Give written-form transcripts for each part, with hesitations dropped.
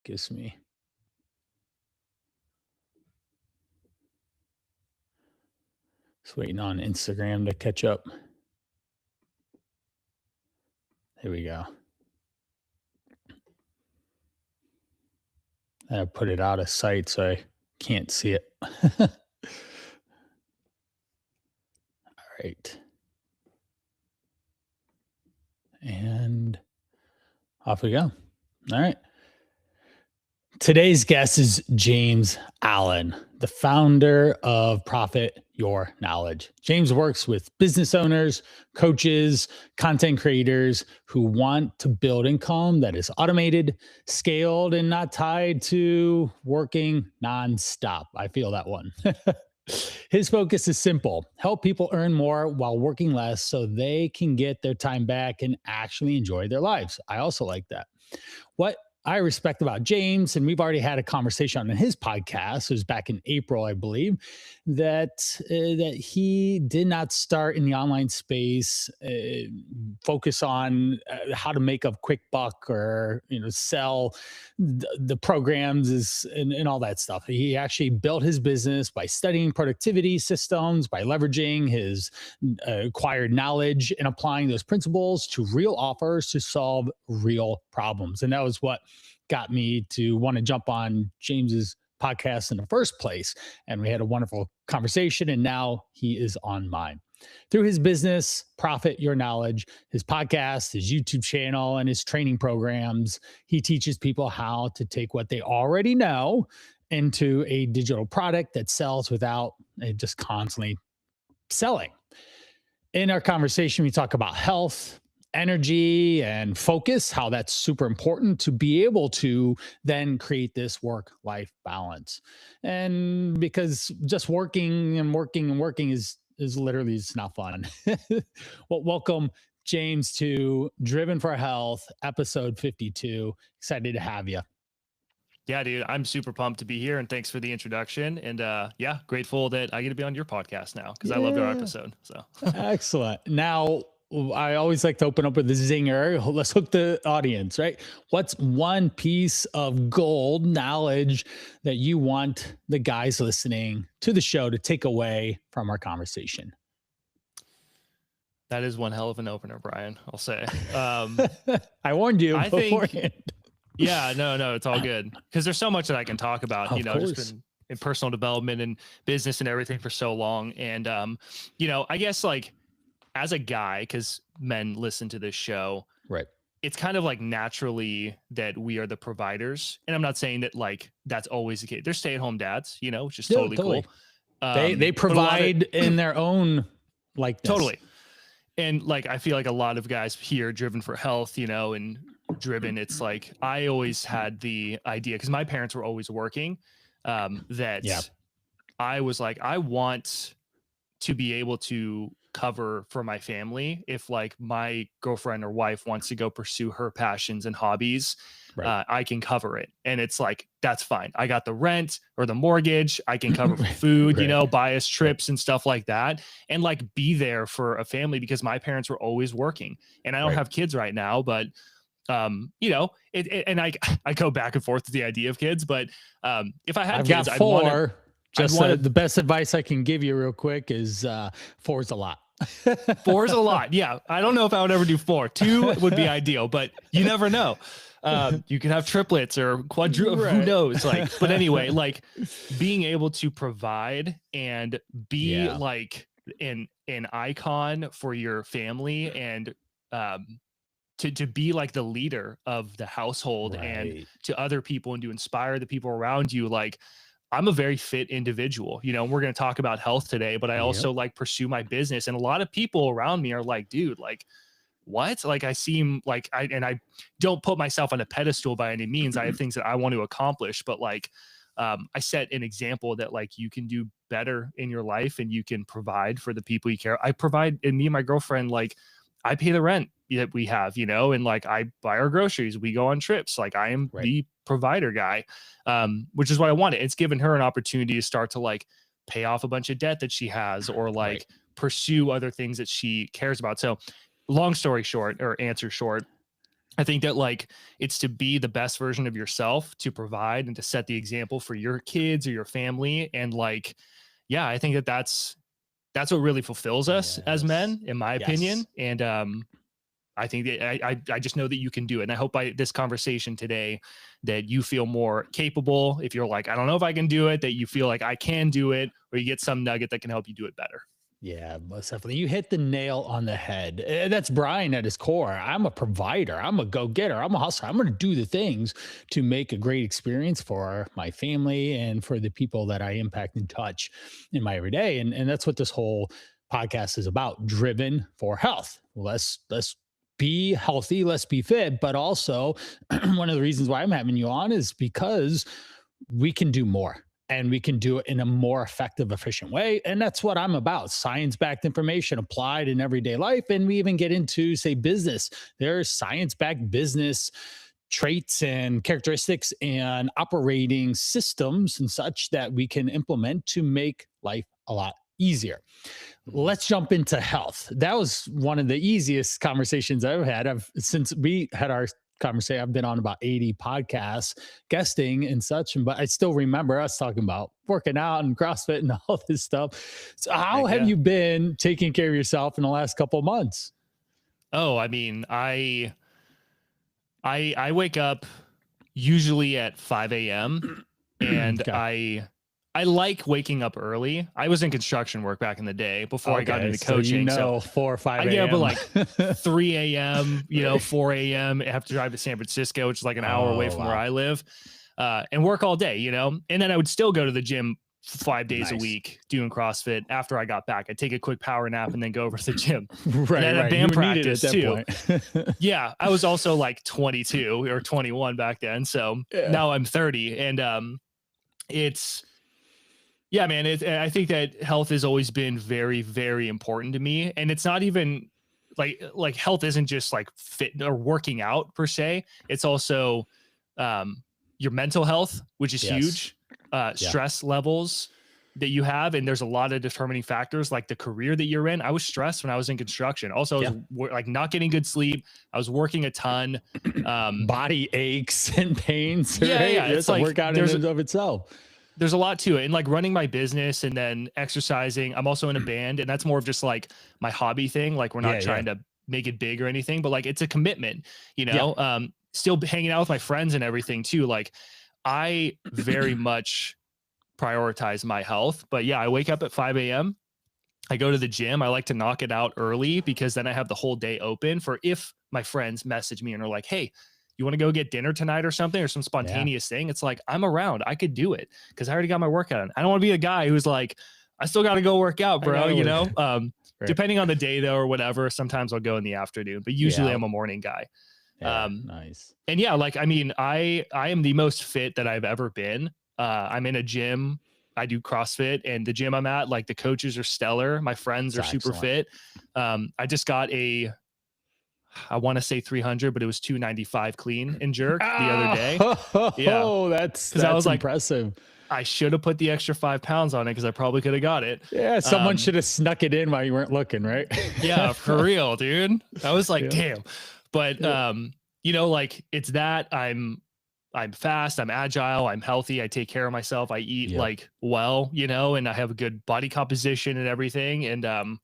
Gives me. Just waiting on Instagram to catch up. Here we go. I put it out of sight so I can't see it. All right. And off we go. All right. Today's guest is James Allen, the founder of Profit Your Knowledge. James works with business owners, coaches, content creators who want to build income that is automated, scaled, and not tied to working nonstop. I feel that one. His focus is simple: help people earn more while working less so they can get their time back and actually enjoy their lives. I also like that. What I respect about James, and we've already had a conversation on his podcast, it was back in April, I believe, that he did not start in the online space, focus on how to make a quick buck or sell the programs and all that stuff. He actually built his business by studying productivity systems, by leveraging his acquired knowledge and applying those principles to real offers to solve real problems. And that was what got me to want to jump on James's podcast in the first place. And we had a wonderful conversation, and now he is on mine. Through his business, Profit Your Knowledge, his podcast, his YouTube channel, and his training programs, he teaches people how to take what they already know into a digital product that sells without just constantly selling. In our conversation, we talk about health, energy, and focus, how that's super important to be able to then create this work-life balance. And because just working and working and working is literally just not fun. Well, welcome, James, to Driven for Health, episode 52. Excited to have you. Yeah, dude, I'm super pumped to be here, and thanks for the introduction. And yeah, grateful that I get to be on your podcast now because I loved our episode. So excellent. Now, I always like to open up with a zinger. Let's hook the audience, right? What's one piece of gold knowledge that you want the guys listening to the show to take away from our conversation? That is one hell of an opener, Brian, I'll say. I warned you beforehand. Yeah, no, it's all good. Because there's so much that I can talk about, just in personal development and business and everything for so long. And, I guess like, as a guy, because men listen to this show, right? It's kind of like naturally that we are the providers. And I'm not saying that like that's always the case. They're stay-at-home dads, which is totally cool. They provide in their own likeness. Totally. And like I feel like a lot of guys here Driven for Health, and Driven, it's like I always had the idea, because my parents were always working, that I was like, I want to be able to cover for my family if like my girlfriend or wife wants to go pursue her passions and hobbies. Right. I can cover it. And it's like, that's fine. I got the rent or the mortgage. I can cover for food, right. Buy us trips and stuff like that. And like be there for a family, because my parents were always working, and I don't have kids right now, but and I go back and forth with the idea of kids, but if I had I've kids, got four. The best advice I can give you real quick is 4 is a lot. 4 is a lot. Yeah. I don't know if I would ever do 4. 2 would be ideal, but you never know. You can have triplets or quadruplets, who knows? Like, but anyway, like being able to provide and be like an icon for your family, and to be like the leader of the household and to other people, and to inspire the people around you. Like, I'm a very fit individual, and we're going to talk about health today, but I also like pursue my business. And a lot of people around me are like, dude, like, what? Like, I seem like I don't put myself on a pedestal by any means. I have things that I want to accomplish, but like, I set an example that like you can do better in your life and you can provide for the people you care. I provide, and me and my girlfriend, like, I pay the rent that we have, and like I buy our groceries, we go on trips. Like, I am the provider guy, which is what I wanted. It's given her an opportunity to start to like pay off a bunch of debt that she has, or like pursue other things that she cares about. So long story short, or answer short, I think that like it's to be the best version of yourself, to provide and to set the example for your kids or your family. And like, yeah, I think that that's what really fulfills us as men, in my opinion. And I think that I just know that you can do it. And I hope by this conversation today that you feel more capable. If you're like, I don't know if I can do it, that you feel like I can do it, or you get some nugget that can help you do it better. Yeah, most definitely. You hit the nail on the head. That's Brian at his core. I'm a provider. I'm a go-getter. I'm a hustler. I'm going to do the things to make a great experience for my family and for the people that I impact and touch in my everyday. And that's what this whole podcast is about, driven for health. Let's be healthy, let's be fit, but also one of the reasons why I'm having you on is because we can do more and we can do it in a more effective, efficient way. And that's what I'm about, science-backed information applied in everyday life. And we even get into, say, business. There's science-backed business traits and characteristics and operating systems and such that we can implement to make life a lot easier. Let's jump into health. That was one of the easiest conversations I've had. Since we had our conversation, I've been on about 80 podcasts, guesting and such, but I still remember us talking about working out and CrossFit and all this stuff. So how have you been taking care of yourself in the last couple of months? Oh, I mean, I wake up usually at 5 a.m. and I like waking up early. I was in construction work back in the day before I got into coaching. So 4 or 5 a.m. I get up at like 3 a.m., 4 a.m. I have to drive to San Francisco, which is like an hour away from where I live, and work all day, and then I would still go to the gym 5 days a week doing CrossFit. After I got back, I'd take a quick power nap and then go over to the gym. Right. And I had a band practice too. Yeah. I was also like 22 or 21 back then. So now I'm 30 and, yeah, man, I think that health has always been very, very important to me. And it's not even like health isn't just like fit or working out per se. It's also your mental health, which is huge, stress levels that you have. And there's a lot of determining factors like the career that you're in. I was stressed when I was in construction. Also, I was like not getting good sleep. I was working a ton. Body aches and pains. Yeah. It's like a workout in and of itself. There's a lot to it. And like running my business and then exercising, I'm also in a band, and that's more of just like my hobby thing. Like we're not trying to make it big or anything, but like it's a commitment, still hanging out with my friends and everything too. Like I very much prioritize my health, but I wake up at 5 a.m. I go to the gym. I like to knock it out early because then I have the whole day open for if my friends message me and are like, hey, you want to go get dinner tonight or something, or some spontaneous thing? It's like, I'm around. I could do it because I already got my workout in. I don't want to be a guy who's like, I still got to go work out, bro. Depending on the day though, or whatever, sometimes I'll go in the afternoon, but usually I'm a morning guy. Nice. And like, I mean, I am the most fit that I've ever been. I'm in a gym. I do CrossFit, and the gym I'm at, like the coaches are stellar. My friends are super fit. I just got I want to say 300, but it was 295 clean and jerk the other day. Oh, that's I was impressive. Like, I should have put the extra 5 pounds on it because I probably could have got it. Yeah, someone should have snuck it in while you weren't looking, right? Yeah, for real, dude. I was like, damn. But like it's that I'm fast, I'm agile, I'm healthy, I take care of myself, I eat like well, and I have a good body composition and everything. And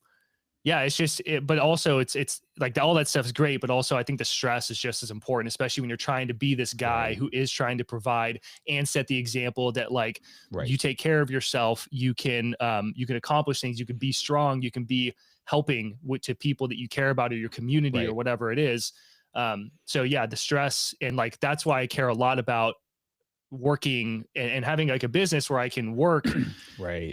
it's just but also it's like all that stuff is great, but also I think the stress is just as important, especially when you're trying to be this guy who is trying to provide and set the example that like you take care of yourself, you can accomplish things, you can be strong, you can be helping to people that you care about or your community or whatever it is. The stress, and like that's why I care a lot about working and having like a business where I can work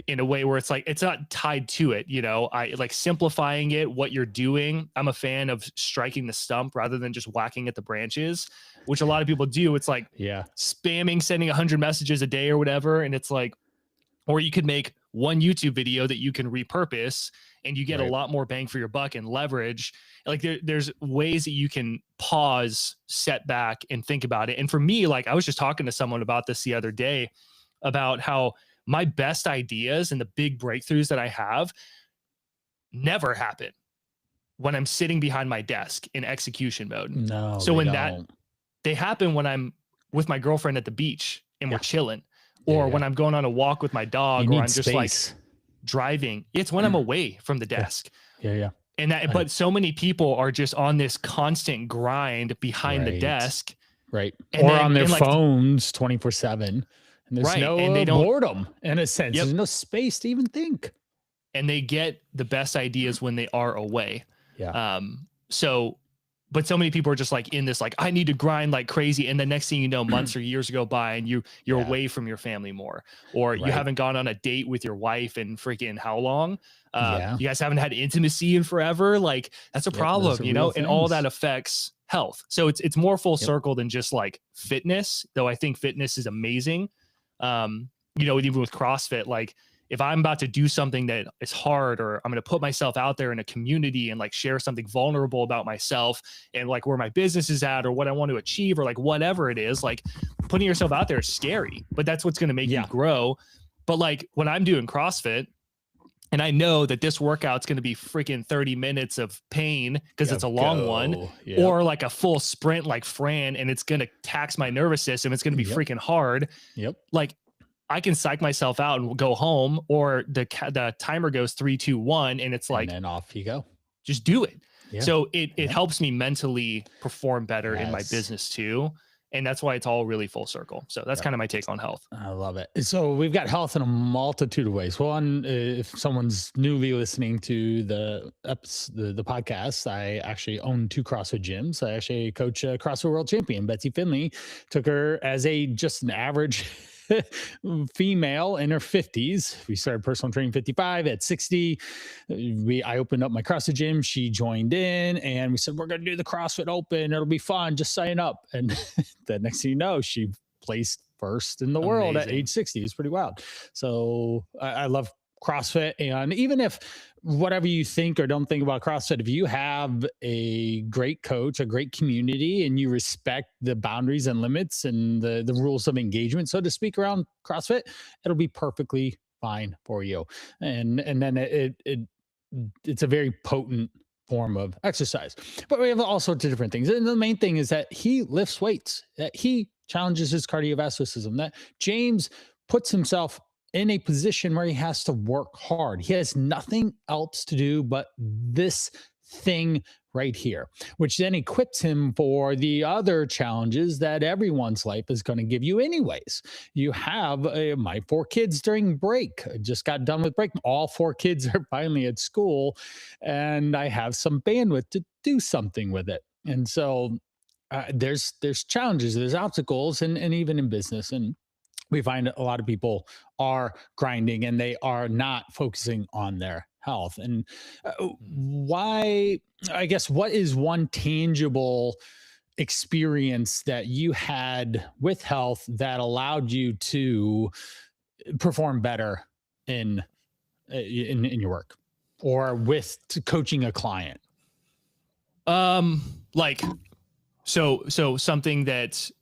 in a way where it's like it's not tied to it. I like simplifying it, what you're doing. I'm a fan of striking the stump rather than just whacking at the branches, which a lot of people do. It's like spamming, sending 100 messages a day or whatever, and it's like, or you could make one YouTube video that you can repurpose and you get a lot more bang for your buck and leverage. Like there's ways that you can pause, set back, and think about it. And for me, like I was just talking to someone about this the other day about how my best ideas and the big breakthroughs that I have never happen. when I'm sitting behind my desk in execution mode. No. So when they happen when I'm with my girlfriend at the beach and we're chilling, or when I'm going on a walk with my dog, or I'm just like driving. It's when I'm away from the desk. Yeah. And that, but so many people are just on this constant grind behind the desk. Right. Or on their phones 24/7. And there's no boredom in a sense. There's no space to even think. And they get the best ideas when they are away. Yeah. But so many people are just like in this, like, I need to grind like crazy. And the next thing you know, months or years go by and you're away from your family more, or you haven't gone on a date with your wife in freaking how long? You guys haven't had intimacy in forever. Like that's a problem, you know, and all that affects health. So it's more full circle than just like fitness, though I think fitness is amazing. You know, even with CrossFit, like if I'm about to do something that is hard, or I'm going to put myself out there in a community and like share something vulnerable about myself and like where my business is at or what I want to achieve or like whatever it is, like putting yourself out there is scary, but that's what's going to make you grow. But like when I'm doing CrossFit and I know that this workout's going to be freaking 30 minutes of pain because it's a long one, or like a full sprint like Fran, and it's going to tax my nervous system. It's going to be freaking hard. Like I can psych myself out and go home, or the timer goes 3, 2, 1, and it's like, and then off you go. Just do it. So it helps me mentally perform better in my business too. And that's why it's all really full circle. So that's kind of my take on health. I love it. So we've got health in a multitude of ways. One, if someone's newly listening to the podcast, I actually own 2 CrossFit gyms. I actually coach a CrossFit world champion, Betsy Finley. Took her as just an average female in her 50s. We started personal training 55. At 60, I opened up my CrossFit gym. She joined in and we said, we're going to do the CrossFit Open. It'll be fun. Just sign up. And the next thing you know, she placed first in the world at age 60. It's pretty wild. So I love CrossFit. And even if whatever you think or don't think about CrossFit, if you have a great coach, a great community, and you respect the boundaries and limits and the rules of engagement, so to speak, around CrossFit, it'll be perfectly fine for you. And then it's a very potent form of exercise. But we have all sorts of different things. And the main thing is that he lifts weights, that he challenges his cardiovascular system, that James puts himself in a position where he has to work hard. He has nothing else to do but this thing right here, which then equips him for the other challenges that everyone's life is going to give you anyways. You have my 4 kids during break. I just got done with break. All 4 kids are finally at school, and I have some bandwidth to do something with it. And so there's challenges, there's obstacles, and even in business. And we find a lot of people are grinding and they are not focusing on their health. And why, I guess, what is one tangible experience that you had with health that allowed you to perform better in your work or with coaching a client? So something that's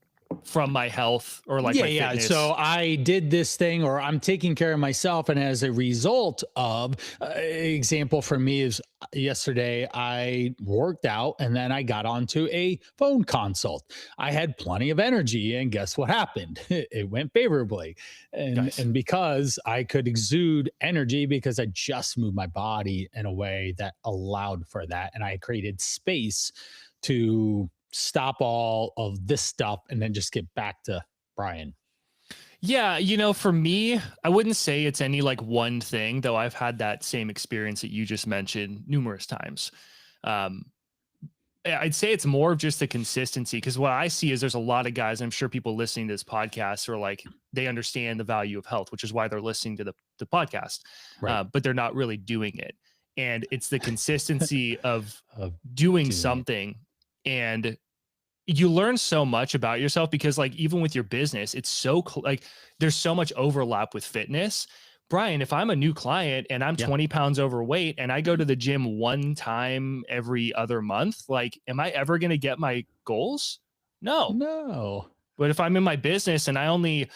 from my health or like my fitness. So I did this thing, or I'm taking care of myself, and as a result of example for me is yesterday I worked out and then I got onto a phone consult. I had plenty of energy, and guess what happened? It went favorably, and because I could exude energy because I just moved my body in a way that allowed for that, and I created space to stop all of this stuff and then just get back to Brian. Yeah, you know, for me, I wouldn't say it's any like one thing, though I've had that same experience that you just mentioned numerous times. I'd say it's more of just the consistency, because what I see is there's a lot of guys, I'm sure people listening to this podcast are like, they understand the value of health, which is why they're listening to the podcast, but they're not really doing it. And it's the consistency of doing something. And you learn so much about yourself, because like, even with your business, it's so like, there's so much overlap with fitness. Brian, if I'm a new client and I'm 20 pounds overweight and I go to the gym 1 time every other month, like, am I ever going to get my goals? No. But if I'm in my business and I only,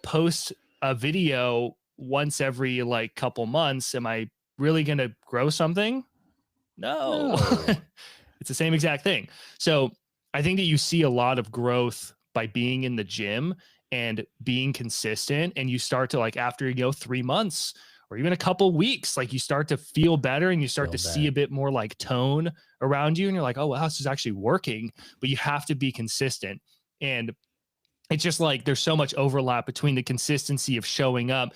post a video once every like couple months, am I really going to grow something? No. No. It's the same exact thing. So I think that you see a lot of growth by being in the gym and being consistent. And you start to like, after, 3 months or even a couple weeks, like you start to feel better and you start to see a bit more like tone around you. And you're like, oh, wow, this is actually working, but you have to be consistent. And it's just like, there's so much overlap between the consistency of showing up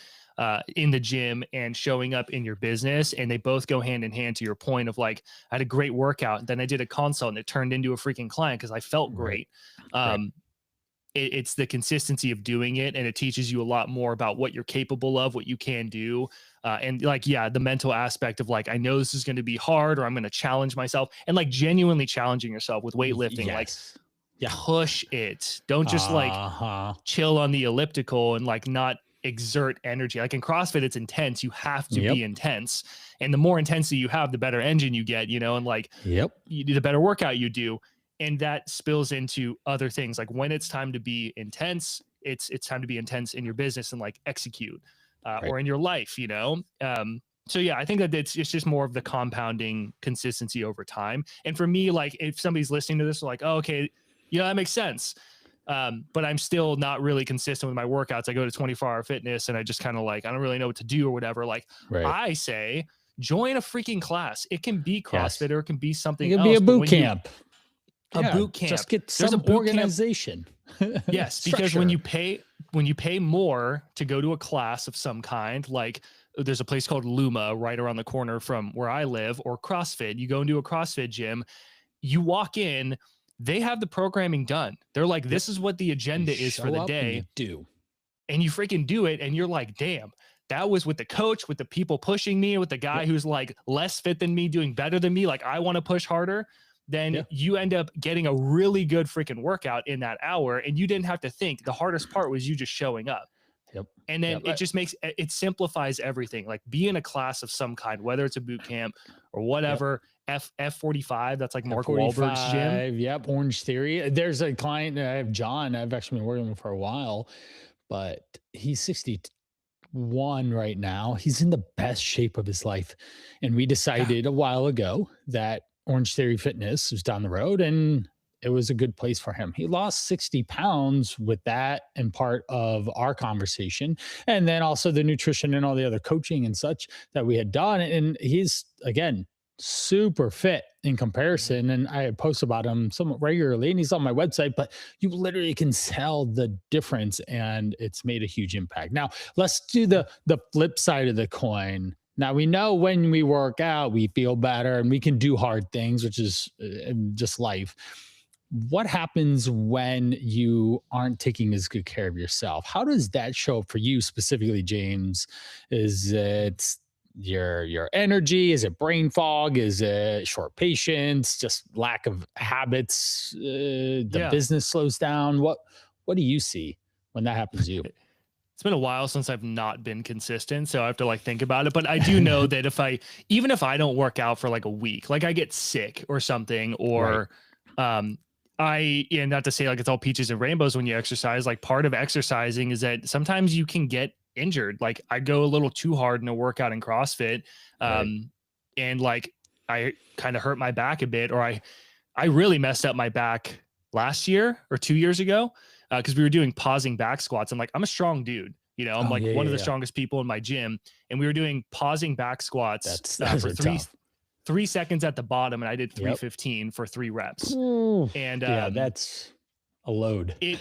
in the gym and showing up in your business. And they both go hand in hand, to your point of like, I had a great workout, then I did a consult and it turned into a freaking client because I felt great. It's the consistency of doing it. And it teaches you a lot more about what you're capable of, what you can do. And like, yeah, the mental aspect of like, I know this is going to be hard, or I'm going to challenge myself, and like genuinely challenging yourself with weightlifting. Yes. Like push it. Don't just like chill on the elliptical and like not exert energy. Like in CrossFit, it's intense. You have to be intense. And the more intensity you have, the better engine you get, and like the better workout you do. And that spills into other things. Like when it's time to be intense, it's time to be intense in your business and like execute or in your life, so yeah, I think that it's just more of the compounding consistency over time. And for me, like if somebody's listening to this, like, oh, okay, that makes sense. But I'm still not really consistent with my workouts. I go to 24-hour fitness and I just kind of like, I don't really know what to do or whatever. Like I say, join a freaking class. It can be CrossFit or it can be something else. It can be a boot camp. A boot camp. Just get some organization. Yes, because when you pay more to go to a class of some kind, like there's a place called Luma right around the corner from where I live, or CrossFit, you go into a CrossFit gym, you walk in, they have the programming done. They're like, this is what the agenda is for the day. And you freaking do it. And you're like, damn, that was with the coach, with the people pushing me, with the guy who's like less fit than me, doing better than me. Like I want to push harder. Then you end up getting a really good freaking workout in that hour. And you didn't have to think. The hardest part was you just showing up. And then it just it simplifies everything. Like be in a class of some kind, whether it's a boot camp or whatever. F45, that's like Mark Wahlberg's gym. Orange Theory. There's a client, I have John, I've actually been working with for a while, but he's 61 right now. He's in the best shape of his life. And we decided a while ago that Orange Theory Fitness was down the road and it was a good place for him. He lost 60 pounds with that and part of our conversation. And then also the nutrition and all the other coaching and such that we had done. And he's, again, super fit in comparison. And I post about him somewhat regularly and he's on my website, but you literally can tell the difference and it's made a huge impact. Now let's do the flip side of the coin. Now we know when we work out, we feel better and we can do hard things, which is just life. What happens when you aren't taking as good care of yourself? How does that show up for you specifically, James? Is it your energy? Is it brain fog? Is it short patience? Just lack of habits? The business slows down? What do you see when that happens to you? It's been a while since I've not been consistent, so I have to like think about it. But I do know that even if I don't work out for like a week, like I get sick or something, or not to say like it's all peaches and rainbows when you exercise, like part of exercising is that sometimes you can get injured. Like I go a little too hard in a workout in CrossFit. And like I kind of hurt my back a bit, or I really messed up my back last year or 2 years ago. Cause we were doing pausing back squats. I'm like, I'm a strong dude, I'm one of the strongest people in my gym. And we were doing pausing back squats for 3 seconds at the bottom. And I did 315 for 3 reps. And that's a load. It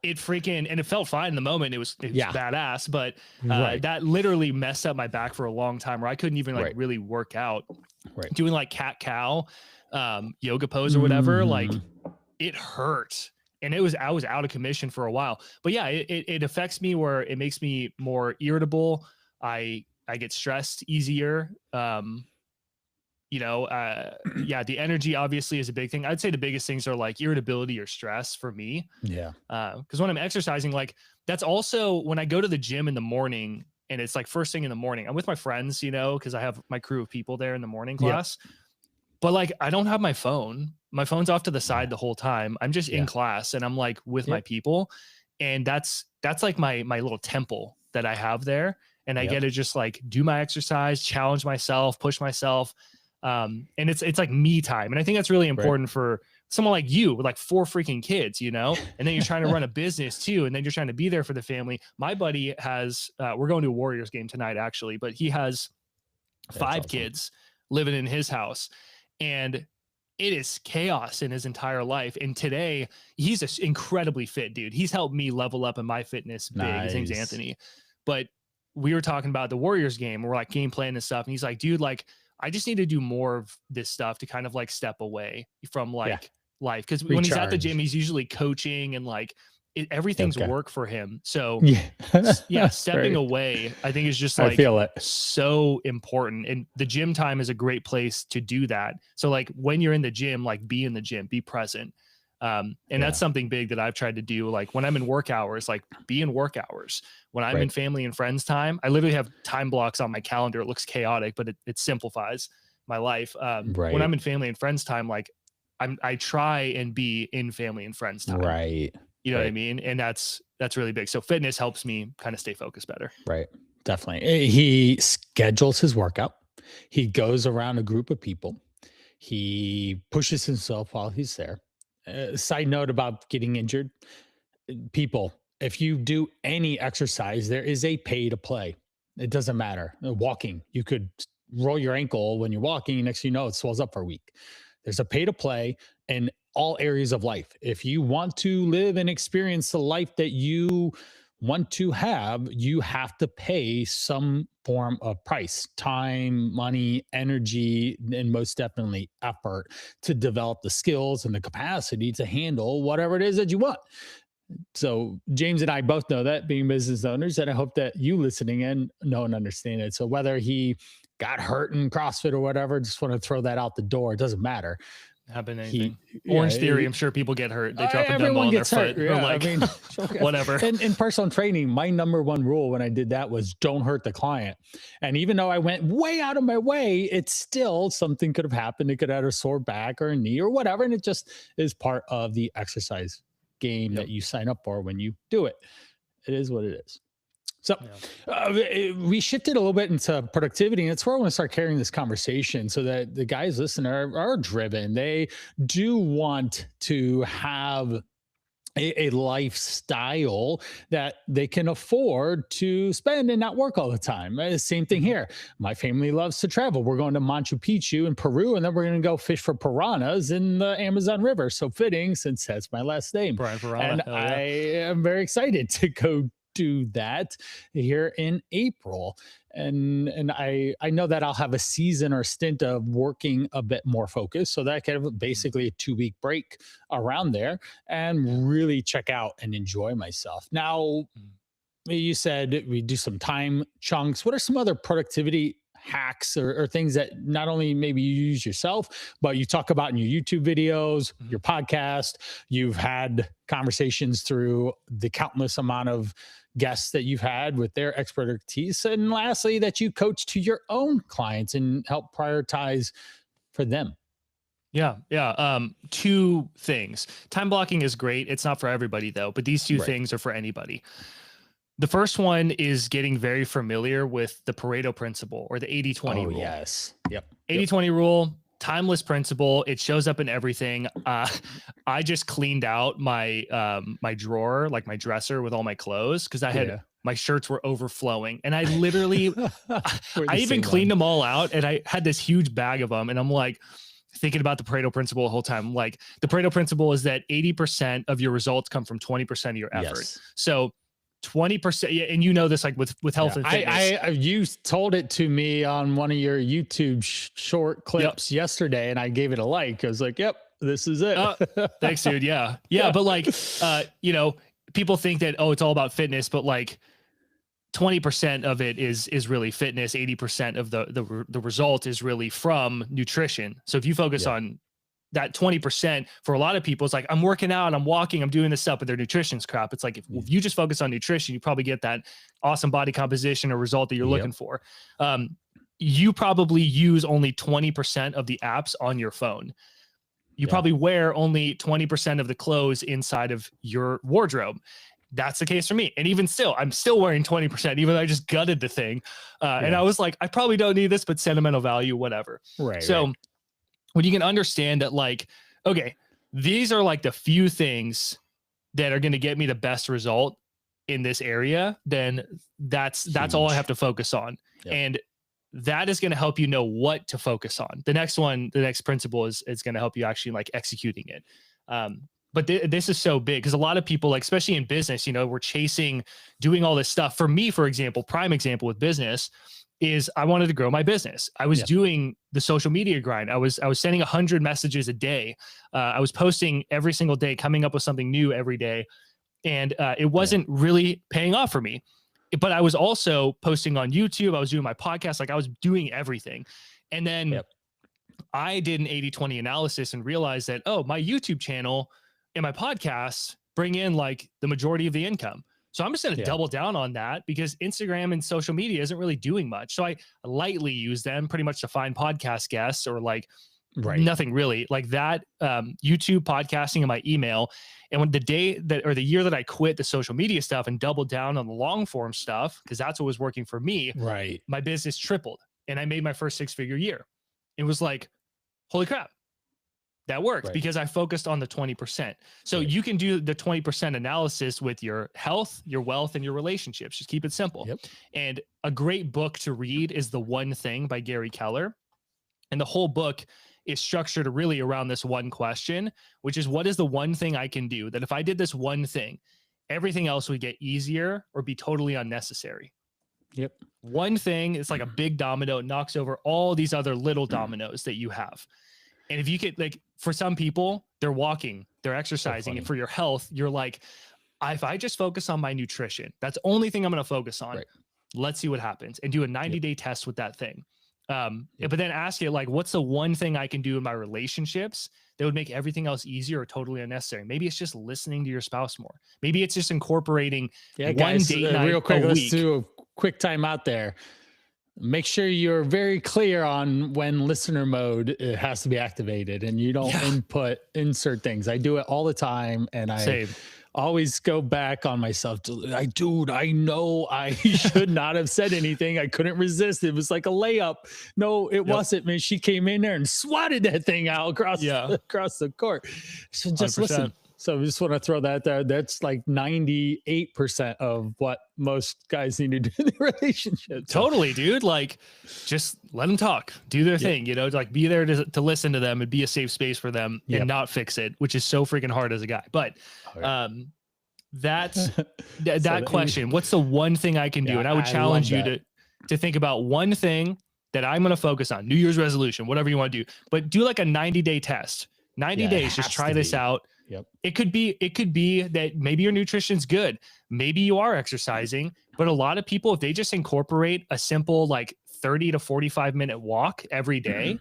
freaking, and it felt fine in the moment. It was badass, but that literally messed up my back for a long time where I couldn't even really work out. Doing like cat cow, yoga pose or whatever. Like it hurt. And I was out of commission for a while, but it affects me where it makes me more irritable. I get stressed easier. The energy obviously is a big thing. I'd say the biggest things are like irritability or stress for me. Because when I'm exercising, like that's also when I go to the gym in the morning and it's like first thing in the morning, I'm with my friends, cause I have my crew of people there in the morning class, but like, I don't have my phone. My phone's off to the side the whole time. I'm just in class and I'm like with my people. And that's like my little temple that I have there. And I get to just like do my exercise, challenge myself, push myself. And it's like me time. And I think that's really important for someone like you with like 4 freaking kids, you know, and then you're trying to run a business too. And then you're trying to be there for the family. My buddy has, we're going to a Warriors game tonight actually, but he has 5 kids living in his house, and it is chaos in his entire life. And today he's an incredibly fit dude. He's helped me level up in my fitness big. His name's Anthony. But we were talking about the Warriors game. We're like game planning and stuff. And he's like, dude, like, I just need to do more of this stuff to kind of like step away from like life. Cause when he's at the gym, he's usually coaching and like everything's work for him. So stepping away, I think is just like, I feel it. So important. And the gym time is a great place to do that. So like when you're in the gym, like be in the gym, be present. And that's something big that I've tried to do. Like when I'm in work hours, like be in work hours. When I'm in family and friends time, I literally have time blocks on my calendar. It looks chaotic, but it simplifies my life. When I'm in family and friends time, like I try and be in family and friends time. Right. You know what I mean? And that's really big. So fitness helps me kind of stay focused better. Right. Definitely. He schedules his workout. He goes around a group of people. He pushes himself while he's there. Side note about getting injured. People, if you do any exercise, there is a pay to play. It doesn't matter. Walking, you could roll your ankle when you're walking. Next thing you know, it swells up for a week. There's a pay to play in all areas of life. If you want to live and experience the life that you want to have, you have to pay some form of price, time, money, energy, and most definitely effort to develop the skills and the capacity to handle whatever it is that you want. So James and I both know that, being business owners, and I hope that you listening in know and understand it. So whether he got hurt in CrossFit or whatever, just want to throw that out the door. It doesn't matter. Happen anything. Orange Theory, I'm sure people get hurt. They drop a dumbbell on their foot. Or like, I mean, whatever. And in personal training, my number one rule when I did that was don't hurt the client. And even though I went way out of my way, it's still something could have happened. It could have had a sore back or a knee or whatever. And it just is part of the exercise game that you sign up for when you do it. It is what it is. So we shifted a little bit into productivity, and it's where I want to start carrying this conversation so that the guys listening are driven. They do want to have a lifestyle that they can afford to spend and not work all the time. Same thing here. My family loves to travel. We're going to Machu Picchu in Peru, and then we're going to go fish for piranhas in the Amazon River. So fitting, since that's my last name. Brian Piranha. And I am very excited to go do that here in April. And I know that I'll have a season or stint of working a bit more focused. So that kind of basically a 2-week break around there and really check out and enjoy myself. Now, you said we do some time chunks. What are some other productivity hacks or things that not only maybe you use yourself, but you talk about in your YouTube videos, your podcast, you've had conversations through the countless amount of guests that you've had with their expertise, and lastly, that you coach to your own clients and help prioritize for them? Yeah. 2 things. Time blocking is great. It's not for everybody though, but these 2 things are for anybody. The first one is getting very familiar with the Pareto principle, or the 80-20 rule. Yes. Yep. 80-20 rule. Timeless principle. It shows up in everything. I just cleaned out my my drawer, like my dresser, with all my clothes, because I had my shirts were overflowing, and I literally I even cleaned them all out, and I had this huge bag of them, and I'm like thinking about the Pareto principle the whole time. Like, the Pareto principle is that 80% of your results come from 20% of your effort. Yes. So 20%, and you know this, like with health and fitness. You told it to me on one of your YouTube short clips yesterday, and I gave it a like. I was like, "Yep, this is it." Thanks, dude. Yeah. But like, you know, people think that it's all about fitness, but like 20% of it is really fitness. 80% of the result is really from nutrition. So if you focus on that 20%, for a lot of people, it's like, I'm working out, I'm walking, I'm doing this stuff, but their nutrition's crap. It's like, if you just focus on nutrition, you probably get that awesome body composition or result that you're looking for. You probably use only 20% of the apps on your phone. You probably wear only 20% of the clothes inside of your wardrobe. that's the case for me. And even still, I'm still wearing 20%, even though I just gutted the thing. And I was like, I probably don't need this, but sentimental value, whatever. Right. So when you can understand that, like, okay, these are like the few things that are going to get me the best result in this area, then that's all I have to focus on. Yep. And that is going to help you know what to focus on. The next principle is going to help you actually like executing it. But this is so big because a lot of people, like, especially in business, you know, we're chasing doing all this stuff. For me, for example, prime example with business is I wanted to grow my business. I was doing the social media grind. I was sending 100 messages a day. I was posting every single day, coming up with something new every day. And it wasn't really paying off for me. But I was also posting on YouTube. I was doing my podcast. Like, I was doing everything. And then I did an 80-20 analysis and realized that, oh, my YouTube channel and my podcasts bring in like the majority of the income. So I'm just going to double down on that because Instagram and social media isn't really doing much. So I lightly use them pretty much to find podcast guests or like nothing really like that. YouTube, podcasting, and my email. And when the year that I quit the social media stuff and doubled down on the long form stuff, because that's what was working for me, my business tripled and I made my first 6-figure year. It was like, holy crap, that worked because I focused on the 20%. So you can do the 20% analysis with your health, your wealth, and your relationships. Just keep it simple. And a great book to read is The One Thing by Gary Keller. And the whole book is structured really around this one question, which is, what is the one thing I can do that if I did this one thing, everything else would get easier or be totally unnecessary? One thing is like a big domino. It knocks over all these other little dominoes that you have. And if you could, like, for some people, they're walking, they're exercising, and for your health, you're like, if I just focus on my nutrition, that's the only thing I'm going to focus on. Let's see what happens, and do a 90-day test with that thing. But then ask it, like, what's the one thing I can do in my relationships that would make everything else easier or totally unnecessary? Maybe it's just listening to your spouse more. Maybe it's just incorporating one date night real quick, a let's week. do a quick time out there. Make sure you're very clear on when listener mode has to be activated and you don't insert things. I do it all the time, and I always go back on myself. I know I should not have said anything. I couldn't resist. It was like a layup. No, it wasn't, man. She came in there and swatted that thing out across the court. So just 100%. Listen. So I just want to throw that there. That's like 98% of what most guys need to do in their relationship. Totally, dude. Like, just let them talk, do their thing, you know, like be there to listen to them and be a safe space for them and not fix it, which is so freaking hard as a guy. But that's that question. What's the one thing I can do? And I would challenge you to think about one thing that I'm going to focus on. New Year's resolution, whatever you want to do, but do like a 90-day test. 90 days, just try this out. It could be that maybe your nutrition's good. Maybe you are exercising, but a lot of people, if they just incorporate a simple like 30 to 45 minute walk every day,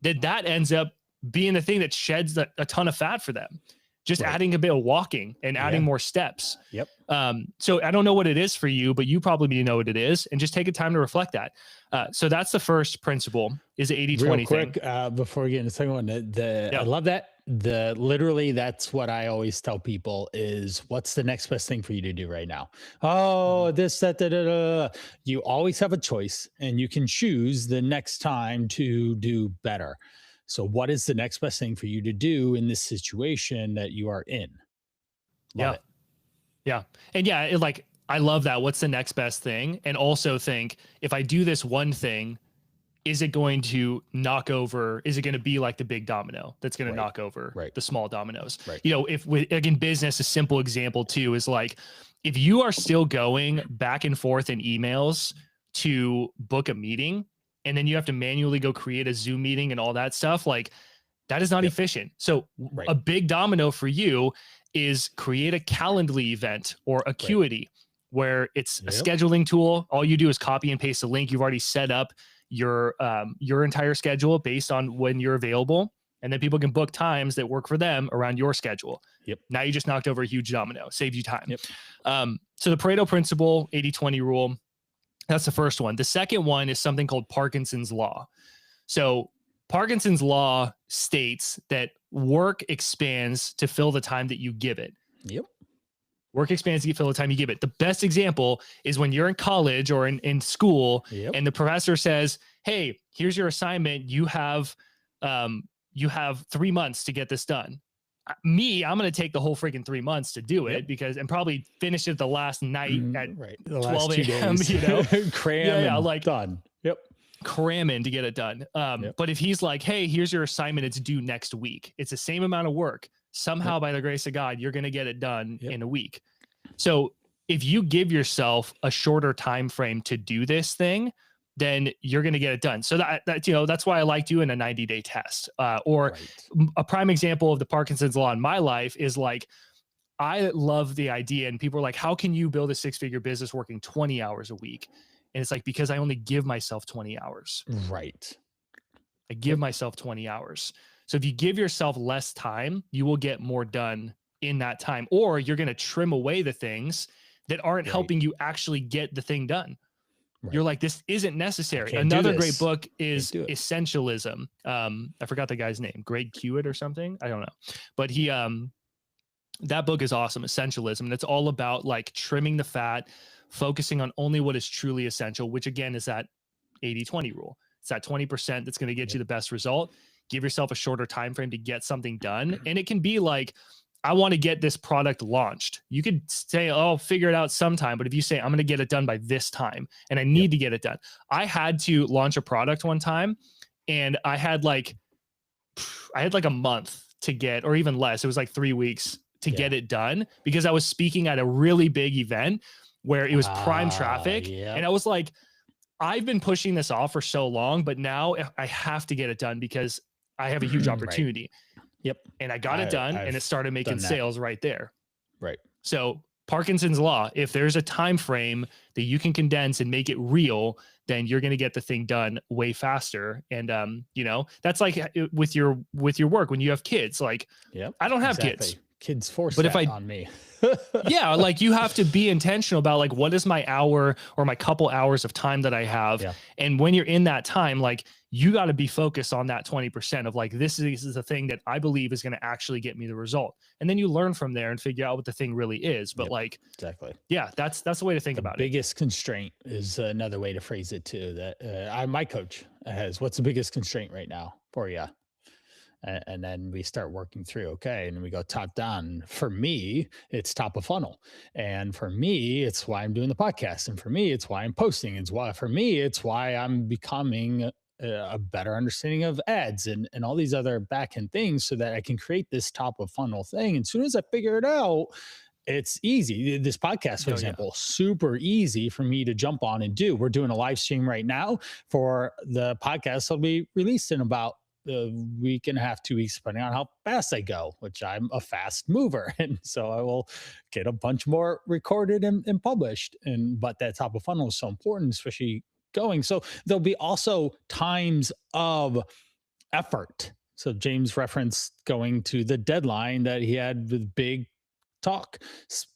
that ends up being the thing that sheds a ton of fat for them. Just adding a bit of walking and adding more steps. So I don't know what it is for you, but you probably know what it is, and just take a time to reflect that. So that's the first principle, is the 80-20 thing. Before we get into the second one, I love that. Literally, that's what I always tell people is, what's the next best thing for you to do right now? Oh, this, that, da, da, da. You always have a choice, and you can choose the next time to do better. So what is the next best thing for you to do in this situation that you are in? Love it. Yeah. And I love that. What's the next best thing? And also think, if I do this one thing, is it going to knock over? Is it going to be like the big domino that's going to knock over the small dominoes? You know, if in business, a simple example too is like, if you are still going back and forth in emails to book a meeting, and then you have to manually go create a Zoom meeting and all that stuff, like, that is not efficient. So a big domino for you is create a Calendly event or Acuity, where it's a scheduling tool. All you do is copy and paste a link. You've already set up your entire schedule based on when you're available, and then people can book times that work for them around your schedule. Now you just knocked over a huge domino, saved you time. So the Pareto principle, 80-20 rule, that's the first one. The second one is something called Parkinson's law. So Parkinson's law states that work expands to fill the time that you give it. Work expands to fill the time you give it. The best example is when you're in college or in school, and the professor says, hey, here's your assignment. You have 3 months to get this done. I'm going to take the whole freaking 3 months to do it and probably finish it the last night at 12 a.m. You know, cram like done. Cramming to get it done. But if he's like, hey, here's your assignment, it's due next week. It's the same amount of work. Somehow, by the grace of God, you're going to get it done in a week. So if you give yourself a shorter time frame to do this thing, then you're going to get it done. So that you know, that's why I like doing a 90-day test. A prime example of the Parkinson's law in my life is like, I love the idea, and people are like, how can you build a 6-figure business working 20 hours a week? And it's like, because I only give myself 20 hours. Right. I give myself 20 hours. So if you give yourself less time, you will get more done in that time, or you're going to trim away the things that aren't helping you actually get the thing done. You're like, this isn't necessary. Another great book is Essentialism. I forgot the guy's name, Greg Hewitt or something. I don't know, but he, that book is awesome. Essentialism. And it's all about like trimming the fat, focusing on only what is truly essential, which again is that 80-20 rule. It's that 20% that's going to get you the best result. Give yourself a shorter time frame to get something done. And it can be like, I want to get this product launched. You could say, oh, I'll figure it out sometime. But if you say, I'm going to get it done by this time, and I need to get it done. I had to launch a product one time, and I had like a month to get, or even less. It was like 3 weeks to get it done, because I was speaking at a really big event where it was prime traffic. And I was like, I've been pushing this off for so long, but now I have to get it done because I have a huge opportunity. And I got it done, and it started making sales right there. So Parkinson's law, if there's a time frame that you can condense and make it real, then you're going to get the thing done way faster. And you know, that's like with your work when you have kids. Like, I don't have kids. Kids force that on me. Like you have to be intentional about like, what is my hour or my couple hours of time that I have? And when you're in that time, like you got to be focused on that 20% of like, this is the thing that I believe is going to actually get me the result. And then you learn from there and figure out what the thing really is. But like, that's the way to think about it. Biggest constraint is another way to phrase it too, that my coach has. What's the biggest constraint right now for you? And then we start working through, okay, and we go top down. For me, it's top of funnel. And for me, it's why I'm doing the podcast. And for me, it's why I'm posting. It's why, for me, it's why I'm becoming a better understanding of ads and all these other back end things, so that I can create this top of funnel thing. And as soon as I figure it out, it's easy. This podcast, for example, super easy for me to jump on and do. We're doing a live stream right now for the podcast. It'll be released in about a week and a half, 2 weeks, depending on how fast I go, which I'm a fast mover. And so I will get a bunch more recorded and published. But that top of funnel is so important, especially going. So there'll be also times of effort. So James referenced going to the deadline that he had with Big Talk,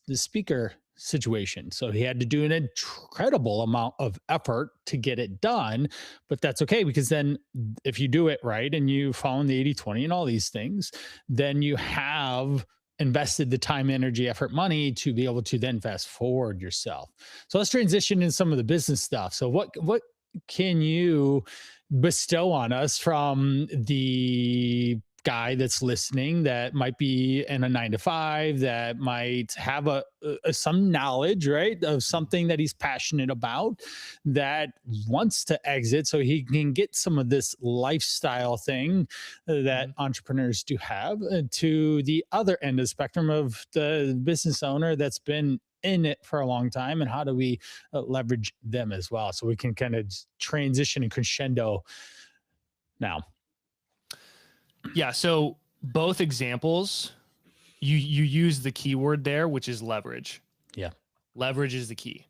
the speaker situation. So he had to do an incredible amount of effort to get it done, but that's okay, because then if you do it right and you follow the 80-20 and all these things, then you have invested the time, energy, effort, money to be able to then fast forward yourself. So let's transition into some of the business stuff. So what can you bestow on us from the guy that's listening that might be in a 9-to-5, that might have some knowledge, right, of something that he's passionate about, that wants to exit so he can get some of this lifestyle thing that entrepreneurs do have, to the other end of the spectrum of the business owner that's been in it for a long time, and how do we leverage them as well, so we can kind of transition and crescendo now. Yeah. So both examples, you use the keyword there, which is leverage. Leverage is the key.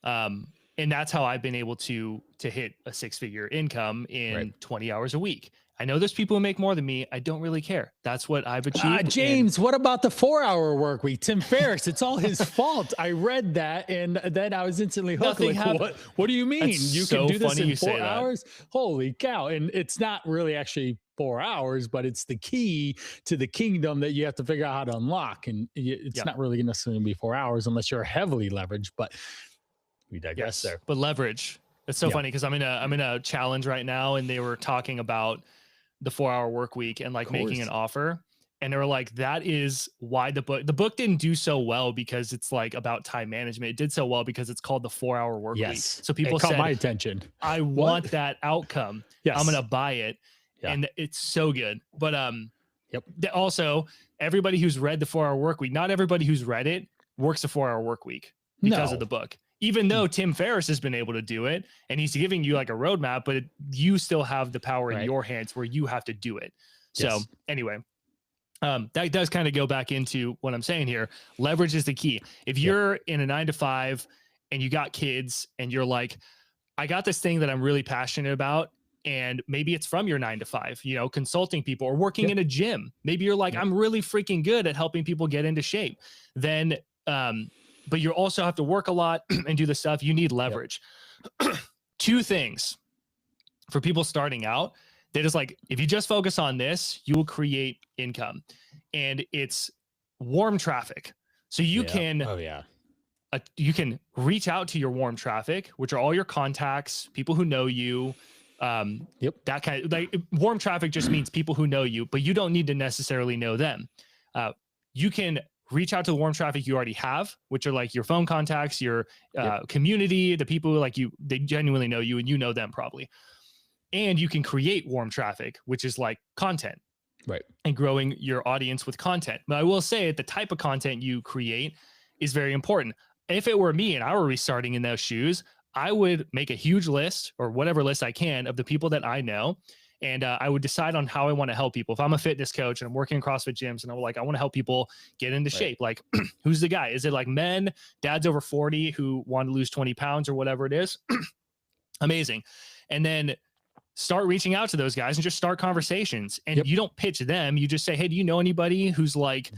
And that's how I've been able to hit a 6-figure income in 20 hours a week. I know there's people who make more than me. I don't really care. That's what I've achieved. James, what about the 4-hour work week? Tim Ferriss, it's all his fault. I read that, and then I was instantly hooked. Like, what do you mean? That's you so can do this funny in 4 hours? Holy cow. And it's not really actually 4 hours, but it's the key to the kingdom that you have to figure out how to unlock. And it's not really necessarily going to be 4 hours unless you're heavily leveraged, but we digress there. But leverage. It's so funny because I'm in a challenge right now, and they were talking about the 4-hour work week and like making an offer. And they were like, that is why the book didn't do so well, because it's like about time management. It did so well because it's called the 4-hour work week. So people caught said, my attention. I want that outcome. I'm going to buy it. And it's so good. But also, everybody who's read the 4-hour work week, not everybody who's read it works a 4-hour work week because of the book. Even though Tim Ferriss has been able to do it and he's giving you like a roadmap, but you still have the power in your hands where you have to do it. So anyway, that does kind of go back into what I'm saying here. Leverage is the key. If you're in a 9 to 5 and you got kids and you're like, I got this thing that I'm really passionate about, and maybe it's from your 9 to 5, you know, consulting people or working in a gym. Maybe you're like, I'm really freaking good at helping people get into shape. Then, but you also have to work a lot and do the stuff. You need leverage. 2 things for people starting out. That is like, if you just focus on this, you will create income, and it's warm traffic. So you can, you can reach out to your warm traffic, which are all your contacts, people who know you. That kind of like warm traffic just means people who know you, but you don't need to necessarily know them. You can reach out to the warm traffic you already have, which are like your phone contacts, your community, the people who like you, they genuinely know you and you know them probably. And you can create warm traffic, which is like content, and growing your audience with content. But I will say the type of content you create is very important. If it were me and I were restarting in those shoes, I would make a huge list, or whatever list I can, of the people that I know. And I would decide on how I want to help people. If I'm a fitness coach and I'm working in CrossFit gyms and I'm like, I want to help people get into shape. Like, who's the guy? Is it like men, dads over 40 who want to lose 20 pounds or whatever it is? Amazing. And then start reaching out to those guys and just start conversations. And you don't pitch them. You just say, hey, do you know anybody who's like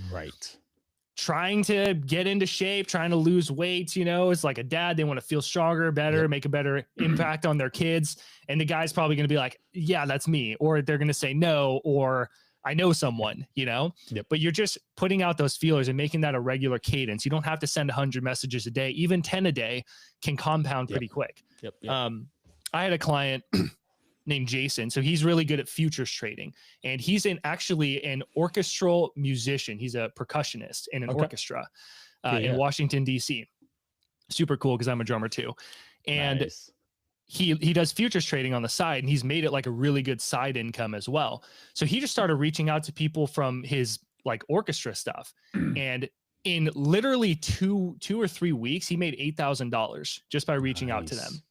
trying to get into shape, trying to lose weight? You know, it's like a dad. They want to feel stronger, better, make a better impact on their kids. And the guy's probably going to be like, yeah, that's me. Or they're going to say no, or I know someone, you know, but you're just putting out those feelers and making that a regular cadence. You don't have to send 100 messages a day. Even 10 a day can compound pretty quick. I had a client named Jason. So he's really good at futures trading, and he's actually an orchestral musician. He's a percussionist in an orchestra in Washington, DC. Super cool, because I'm a drummer too. And he does futures trading on the side, and he's made it like a really good side income as well. So he just started reaching out to people from his like orchestra stuff. And in literally two or 3 weeks, he made $8,000 just by reaching out to them.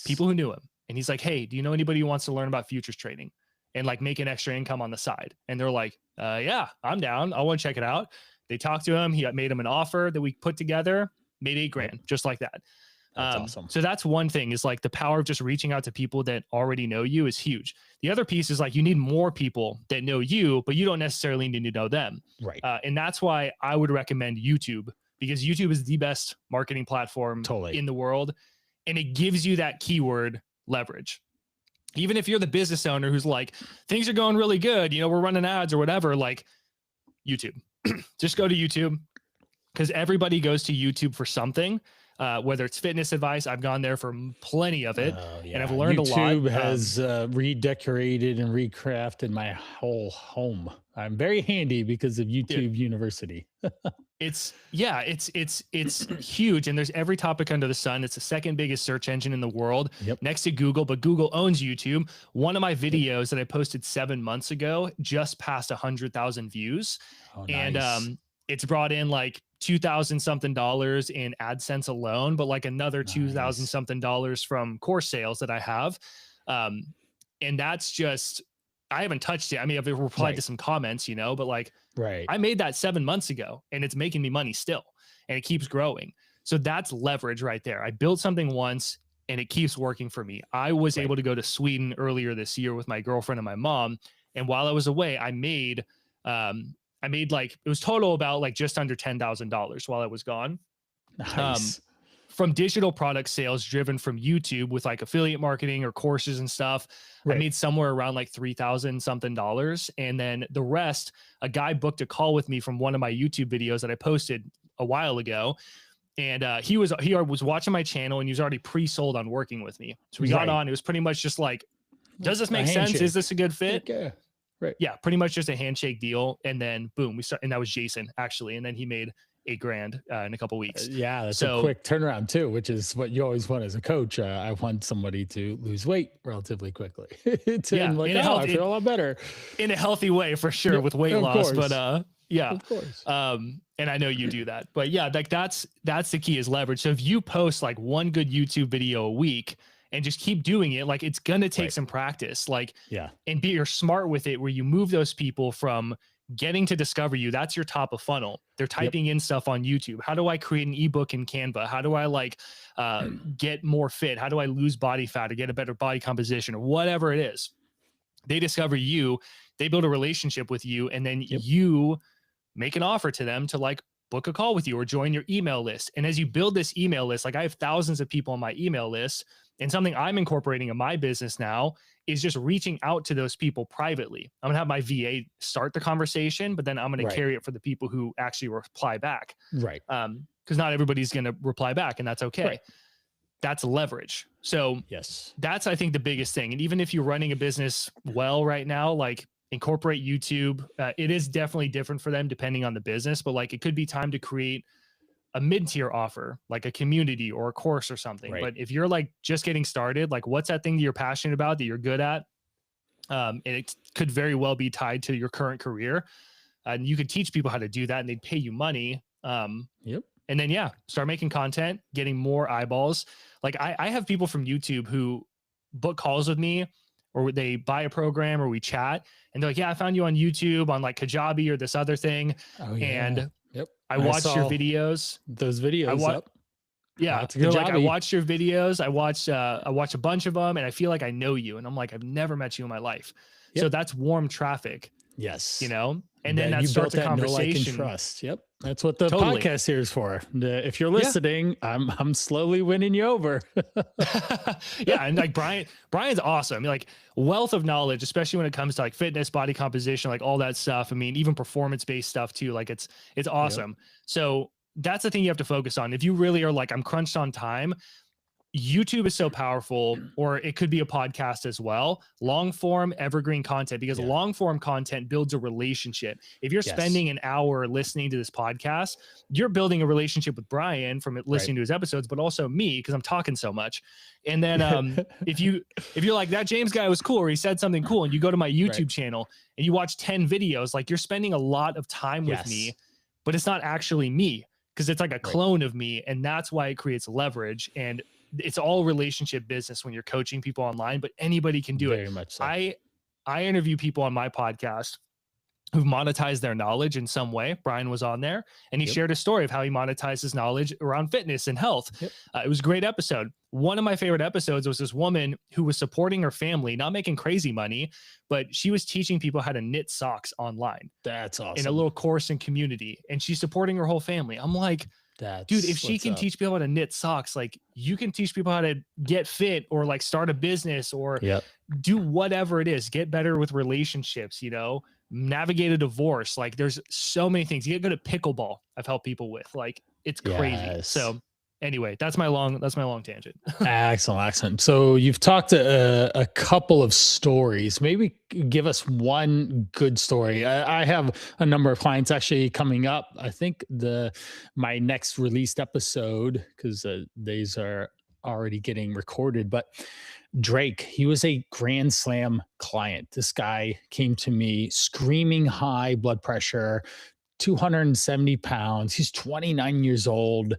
People who knew him. And he's like, hey, do you know anybody who wants to learn about futures trading and like make an extra income on the side? And they're like, yeah, I'm down. I want to check it out. They talked to him. He made him an offer that we put together, made $8,000, just like that. That's awesome. So that's one thing, is like the power of just reaching out to people that already know you is huge. The other piece is like, you need more people that know you, but you don't necessarily need to know them. And that's why I would recommend YouTube, because YouTube is the best marketing platform in the world. And it gives you that keyword leverage. Even if you're the business owner who's like, things are going really good, you know, we're running ads or whatever, like YouTube, just go to YouTube, because everybody goes to YouTube for something, whether it's fitness advice. I've gone there for plenty of it, and I've learned a lot. YouTube has redecorated and recrafted my whole home. I'm very handy because of YouTube University. It's huge, and there's every topic under the sun. It's the second biggest search engine in the world, next to Google, but Google owns YouTube. One of my videos that I posted 7 months ago just passed 100,000 views. And it's brought in like $2,000 something in AdSense alone, but like another $2,000 something from course sales that I have. And that's just, I haven't touched it. I mean, I've replied to some comments, you know, but like, I made that 7 months ago, and it's making me money still, and it keeps growing. So that's leverage right there. I built something once, and it keeps working for me. I was able to go to Sweden earlier this year with my girlfriend and my mom. And while I was away, I made like, it was total about like just under $10,000 while I was gone. from digital product sales driven from YouTube with like affiliate marketing or courses and stuff. Right. I made somewhere around like $3,000 something. And then the rest, a guy booked a call with me from one of my YouTube videos that I posted a while ago. And he was watching my channel and he was already pre-sold on working with me. So we got on. It was pretty much just like, does this make sense? Is this a good fit? Yeah. Right. Yeah, pretty much just a handshake deal. And then boom, and that was Jason actually. And then he made $8,000 in a couple weeks. Yeah, that's a quick turnaround too, which is what you always want as a coach. I want somebody to lose weight relatively quickly. I feel a lot better in a healthy way for sure, with weight loss. Course. But yeah, of course. And I know you do that. But yeah, like that's the key is leverage. So if you post like one good YouTube video a week and just keep doing it, like it's gonna take some practice. Like and you're smart with it, where you move those people from getting to discover you. That's your top of funnel. They're typing in stuff on YouTube. How do I create an ebook in Canva? How do I like get more fit? How do I lose body fat or get a better body composition or whatever it is? They discover you, they build a relationship with you, and then you make an offer to them to like book a call with you or join your email list. And as you build this email list, like I have thousands of people on my email list, and something I'm incorporating in my business now is just reaching out to those people privately. I'm gonna have my VA start the conversation, but then I'm gonna carry it for the people who actually reply back. Right. Because not everybody's gonna reply back, and that's okay. Right. That's leverage. So that's, I think, the biggest thing. And even if you're running a business well right now, like incorporate YouTube. It is definitely different for them depending on the business, but like it could be time to create a mid-tier offer, like a community or a course or something. Right. But if you're like just getting started, like what's that thing that you're passionate about, that you're good at? And it could very well be tied to your current career. And you could teach people how to do that and they'd pay you money. And then, start making content, getting more eyeballs. Like I have people from YouTube who book calls with me, or they buy a program, or we chat and they're like, I found you on YouTube on like Kajabi or this other thing. And I watched your videos. Those videos. They're like, I watched your videos. I watched a bunch of them, and I feel like I know you. And I'm like, I've never met you in my life. So that's warm traffic. Yes. You know, and then that starts a conversation. Know, like, and trust. Yep. That's what the podcast here is for. If you're listening, I'm slowly winning you over. And like Brian's awesome. Like wealth of knowledge, especially when it comes to like fitness, body composition, like all that stuff. I mean, even performance-based stuff too. Like it's awesome. So that's the thing you have to focus on. If you really are like, I'm crunched on time, YouTube is so powerful, or it could be a podcast as well. Long form evergreen content, because long form content builds a relationship. If you're spending an hour listening to this podcast, you're building a relationship with Brian from listening to his episodes, but also me, because I'm talking so much. And then if you're like, that James guy was cool, or he said something cool, and you go to my YouTube channel and you watch 10 videos, like you're spending a lot of time with me, but it's not actually me, because it's like a clone of me. And that's why it creates leverage. And it's all relationship business when you're coaching people online, but anybody can do it. Very much so. I interview people on my podcast who've monetized their knowledge in some way. Brian was on there, and he shared a story of how he monetized his knowledge around fitness and health. It was a great episode. One of my favorite episodes was this woman who was supporting her family, not making crazy money, but she was teaching people how to knit socks online. That's awesome. In a little course and community, and she's supporting her whole family. I'm like, dude, if she can teach people how to knit socks, like you can teach people how to get fit, or like start a business, or do whatever it is, get better with relationships, you know, navigate a divorce. Like there's so many things. You get good at pickleball. I've helped people with, like, it's crazy. So anyway, that's my long tangent. Excellent. So you've talked a couple of stories. Maybe give us one good story. I have a number of clients actually coming up. I think my next released episode, because these are already getting recorded, but Drake, he was a Grand Slam client. This guy came to me screaming high blood pressure, 270 pounds. He's 29 years old.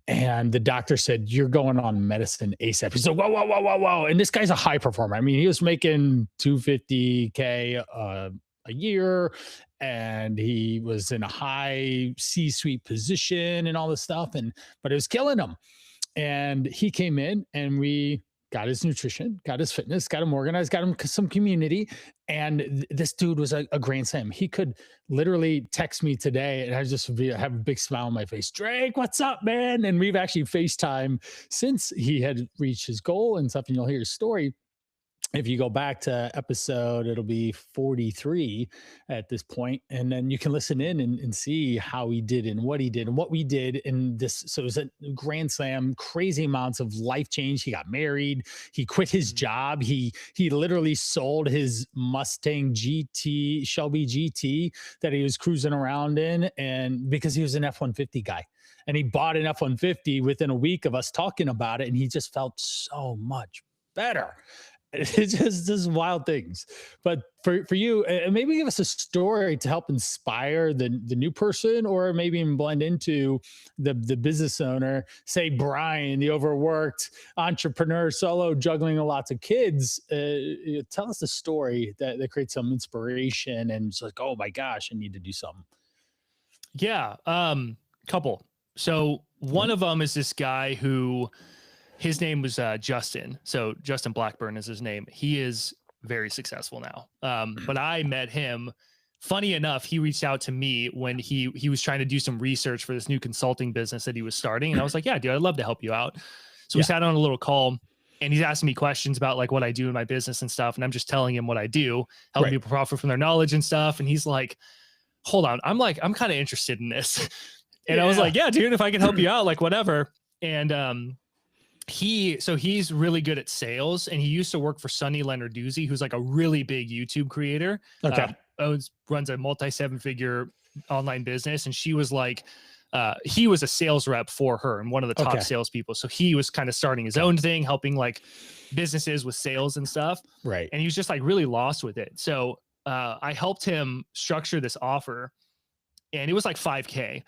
And the doctor said, you're going on medicine ASAP. He's like, whoa. And this guy's a high performer. I mean, he was making $250K a year, and he was in a high C-suite position and all this stuff. But it was killing him. And he came in and we got his nutrition, got his fitness, got him organized, got him some community. And this dude was a grand slam. He could literally text me today and I just have a big smile on my face. Drake, what's up, man? And we've actually FaceTime since he had reached his goal and stuff. And you'll hear his story. If you go back to episode, it'll be 43 at this point, and then you can listen in and see how he did and what he did and what we did in this. So it was a grand slam, crazy amounts of life change. He got married, he quit his job, he literally sold his Mustang GT, Shelby GT that he was cruising around in, and because he was an F-150 guy. And he bought an F-150 within a week of us talking about it, and he just felt so much better. It's just wild things. But for you, maybe give us a story to help inspire the new person, or maybe even blend into the business owner, say Brian, the overworked entrepreneur, solo juggling lots of kids. Tell us a story that creates some inspiration and it's like, oh my gosh, I need to do something. Yeah. Couple. So one of them is this guy who, his name was Justin. So Justin Blackburn is his name. He is very successful now. But I met him, funny enough, he reached out to me when he was trying to do some research for this new consulting business that he was starting. And I was like, yeah, dude, I'd love to help you out. So we sat on a little call and he's asking me questions about like what I do in my business and stuff. And I'm just telling him what I do, helping people profit from their knowledge and stuff. And he's like, hold on. I'm kind of interested in this. And I was like, yeah, dude, if I can help you out, like whatever. And, he's really good at sales, and he used to work for Sunny Lenarduzzi, who's like a really big YouTube creator. Okay. Runs a multi-7-figure online business. And she was like, he was a sales rep for her and one of the top salespeople. So he was kind of starting his own thing, helping like businesses with sales and stuff. Right. And he was just like really lost with it. So I helped him structure this offer, and it was like 5K.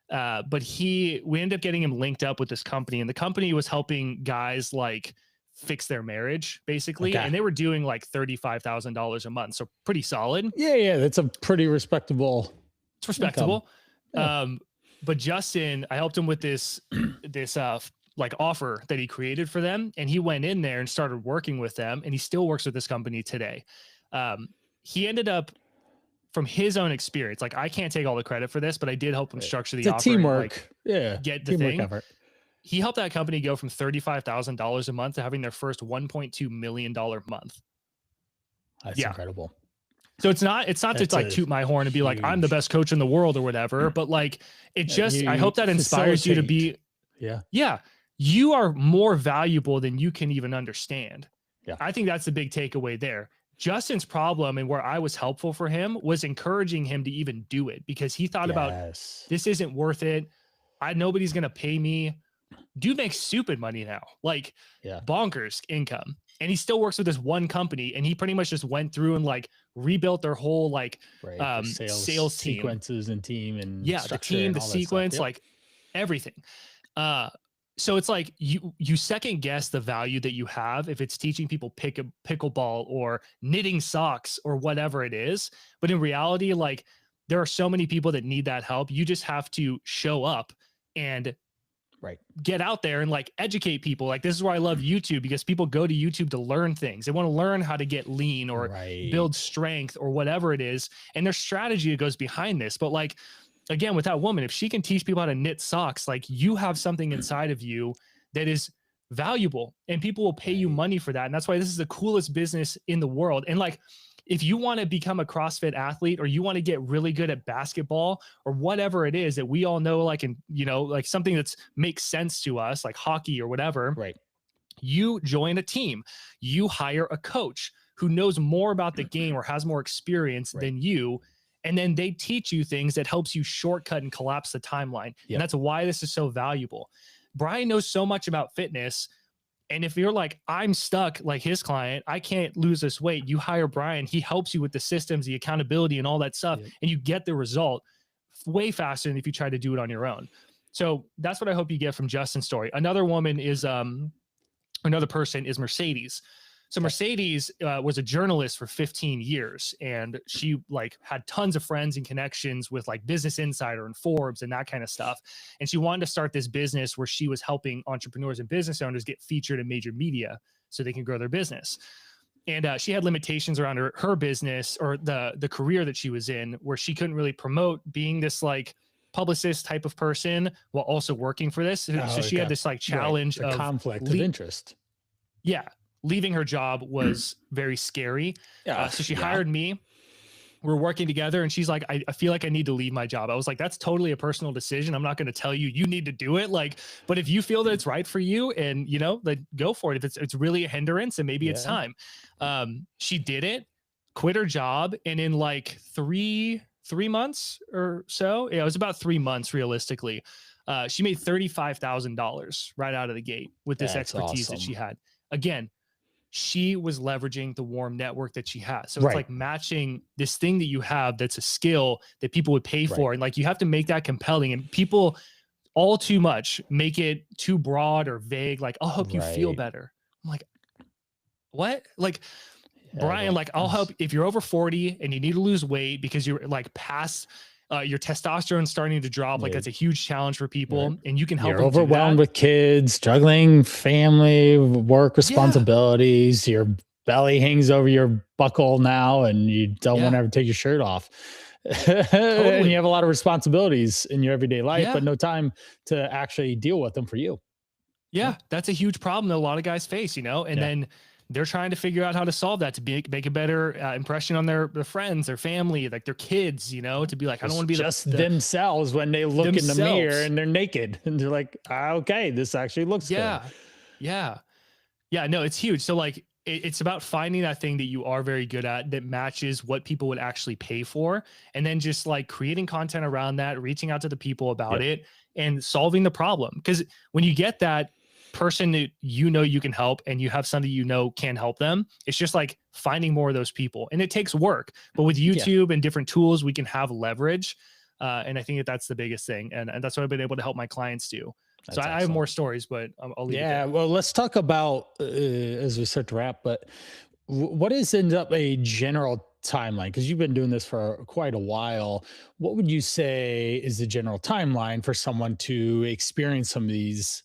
But we ended up getting him linked up with this company, and the company was helping guys like fix their marriage basically. And they were doing like $35,000 a month. So pretty solid. Yeah. That's a pretty respectable. It's respectable. But Justin, I helped him with this like offer that he created for them. And he went in there and started working with them, and he still works with this company today. He ended up, from his own experience, like I can't take all the credit for this, but I did help him structure the offer. Teamwork. Get the thing. Effort. He helped that company go from $35,000 a month to having their first $1.2 million month. That's incredible. So it's not to like toot my horn and be like, I'm the best coach in the world or whatever, but like, it just, I hope that inspires you to be, you are more valuable than you can even understand. Yeah. I think that's the big takeaway there. Justin's problem, and where I was helpful for him, was encouraging him to even do it, because he thought about, this isn't worth it. Nobody's going to pay me. Dude makes stupid money now, like bonkers income. And he still works with this one company, and he pretty much just went through and like rebuilt their whole like sales team. Sequences and team and the team, the sequence, like everything. So it's like you second guess the value that you have if it's teaching people pickleball or knitting socks or whatever it is. But in reality, like there are so many people that need that help. You just have to show up and get out there and like educate people. Like this is why I love YouTube, because people go to YouTube to learn things. They want to learn how to get lean or build strength or whatever it is. And there's strategy that goes behind this. But like, again, with that woman, if she can teach people how to knit socks, like you have something inside of you that is valuable, and people will pay you money for that. And that's why this is the coolest business in the world. And like, if you want to become a CrossFit athlete, or you want to get really good at basketball or whatever it is that we all know, like, and you know, like something that's makes sense to us, like hockey or whatever, you join a team, you hire a coach who knows more about the game or has more experience than you. And then they teach you things that helps you shortcut and collapse the timeline. And that's why this is so valuable. Brian knows so much about fitness. And if you're like, I'm stuck like his client, I can't lose this weight, you hire Brian. He helps you with the systems, the accountability and all that stuff. And you get the result way faster than if you try to do it on your own. So that's what I hope you get from Justin's story. Another woman is, another person is Mercedes. So Mercedes was a journalist for 15 years, and she like had tons of friends and connections with like Business Insider and Forbes and that kind of stuff. And she wanted to start this business where she was helping entrepreneurs and business owners get featured in major media so they can grow their business. And she had limitations around her business or the career that she was in, where she couldn't really promote being this like publicist type of person while also working for this. So she had this like challenge of conflict of interest. Yeah. Leaving her job was very scary. So she hired me. We're working together and she's like, I feel like I need to leave my job. I was like, that's totally a personal decision. I'm not going to tell you, you need to do it. Like, but if you feel that it's right for you and you know, like go for it. If it's really a hindrance and maybe it's time. She did it, quit her job. And in like three months or so, it was about 3 months realistically. She made $35,000 right out of the gate with this expertise that she had. Again, she was leveraging the warm network that she has. So it's like matching this thing that you have that's a skill that people would pay for. And like, you have to make that compelling, and people all too much make it too broad or vague. Like, I'll help you feel better. I'm like, what? Like, Brian, like, I'll help if you're over 40 and you need to lose weight because you're like past your testosterone starting to drop. Like that's a huge challenge for people, and you can help. You're overwhelmed with kids, juggling family, work responsibilities. Your belly hangs over your buckle now, and you don't want to ever take your shirt off. And you have a lot of responsibilities in your everyday life, but no time to actually deal with them for you. Yeah, that's a huge problem that a lot of guys face, you know, and then they're trying to figure out how to solve that to make a better impression on their friends, their family, like their kids, you know, to be like, I don't want to be just themselves when they look in the mirror and they're naked and they're like, okay, this actually looks good. Yeah. No, it's huge. So like, it's about finding that thing that you are very good at that matches what people would actually pay for. And then just like creating content around that, reaching out to the people about it and solving the problem. Because when you get that person that you know you can help and you have somebody you know can help them, it's just like finding more of those people, and it takes work. But with YouTube and different tools, we can have leverage, and I think that's the biggest thing, and that's what I've been able to help my clients do. That's I have more stories, but I'll leave it there. Well, let's talk about as we start to wrap, but what is end up a general timeline? Because you've been doing this for quite a while. What would you say is the general timeline for someone to experience some of these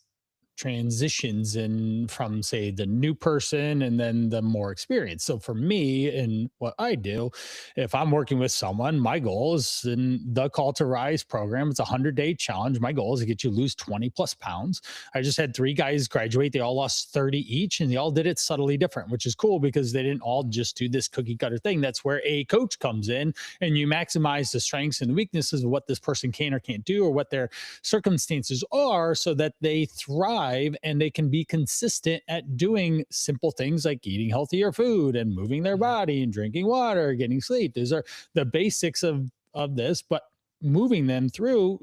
transitions in from, say, the new person and then the more experienced? So for me and what I do, if I'm working with someone, my goal is in the Call to Rise program. It's a 100-day challenge. My goal is to get you to lose 20 plus pounds. I just had 3 guys graduate. They all lost 30 each, and they all did it subtly different, which is cool because they didn't all just do this cookie cutter thing. That's where a coach comes in, and you maximize the strengths and weaknesses of what this person can or can't do, or what their circumstances are, so that they thrive and they can be consistent at doing simple things like eating healthier food and moving their body and drinking water, getting sleep. Those are the basics of this, but moving them through,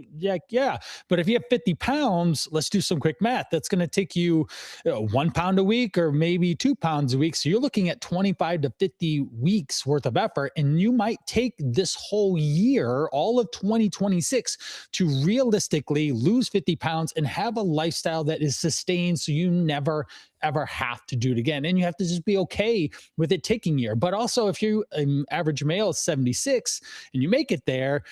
but if you have 50 pounds, let's do some quick math. That's going to take you 1 pound a week or maybe 2 pounds a week. So you're looking at 25 to 50 weeks worth of effort, and you might take this whole year, all of 2026, to realistically lose 50 pounds and have a lifestyle that is sustained, so you never ever have to do it again. And you have to just be okay with it taking a year. But also, if you average male is 76 and you make it there,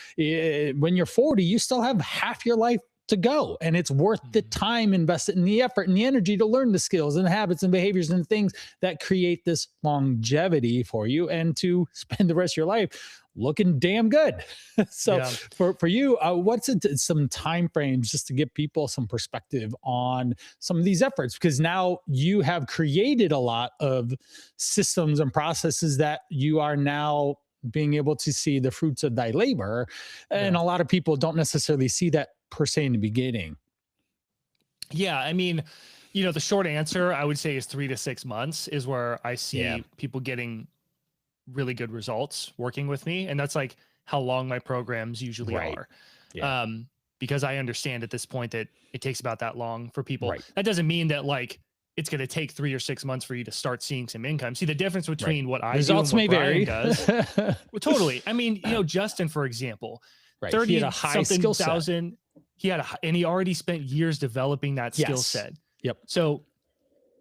when you're 40, you still have half your life to go, and it's worth the time invested in the effort and the energy to learn the skills and habits and behaviors and things that create this longevity for you, and to spend the rest of your life looking damn good. So for you, what's some time frames just to give people some perspective on some of these efforts? Because now you have created a lot of systems and processes that you are now being able to see the fruits of thy labor. And a lot of people don't necessarily see that per se in the beginning. Yeah. I mean, you know, the short answer I would say is 3 to 6 months is where I see people getting really good results working with me. And that's like how long my programs usually are. Because I understand at this point that it takes about that long for people. That doesn't mean that like it's going to take 3 or 6 months for you to start seeing some income. See, the difference between what I results do and what may Brian vary. does. Well, totally. I mean, you know, Justin, for example, 30 something thousand, and he already spent years developing that skill set. So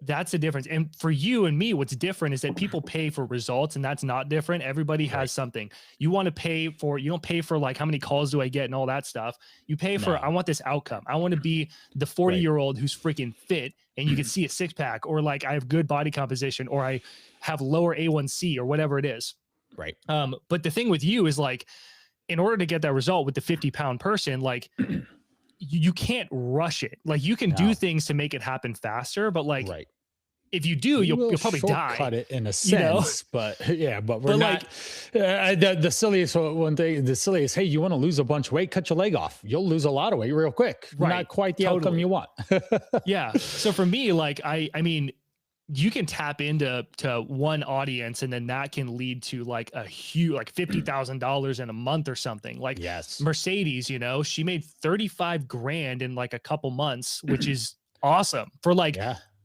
That's the difference. And for you and me, what's different is that people pay for results, and that's not different. Everybody has something. You want to pay for, you don't pay for like, how many calls do I get and all that stuff. You pay for, I want this outcome. I want to be the 40-year-old who's freaking fit and you can see a six pack, or like I have good body composition, or I have lower A1C or whatever it is. Right. But the thing with you is like, in order to get that result with the 50-pound person, like you can't rush it. Like you can do things to make it happen faster, but like if you do, you'll probably die. Cut it in a sense, but yeah, but we're not. The silliest one thing, the silliest. Hey, you want to lose a bunch of weight? Cut your leg off. You'll lose a lot of weight real quick. Not quite the outcome you want. Yeah. So for me, like I mean, you can tap into one audience, and then that can lead to like a huge, like $50,000 in a month or something. Like Mercedes, you know, she made 35 grand in like a couple months, which is awesome for like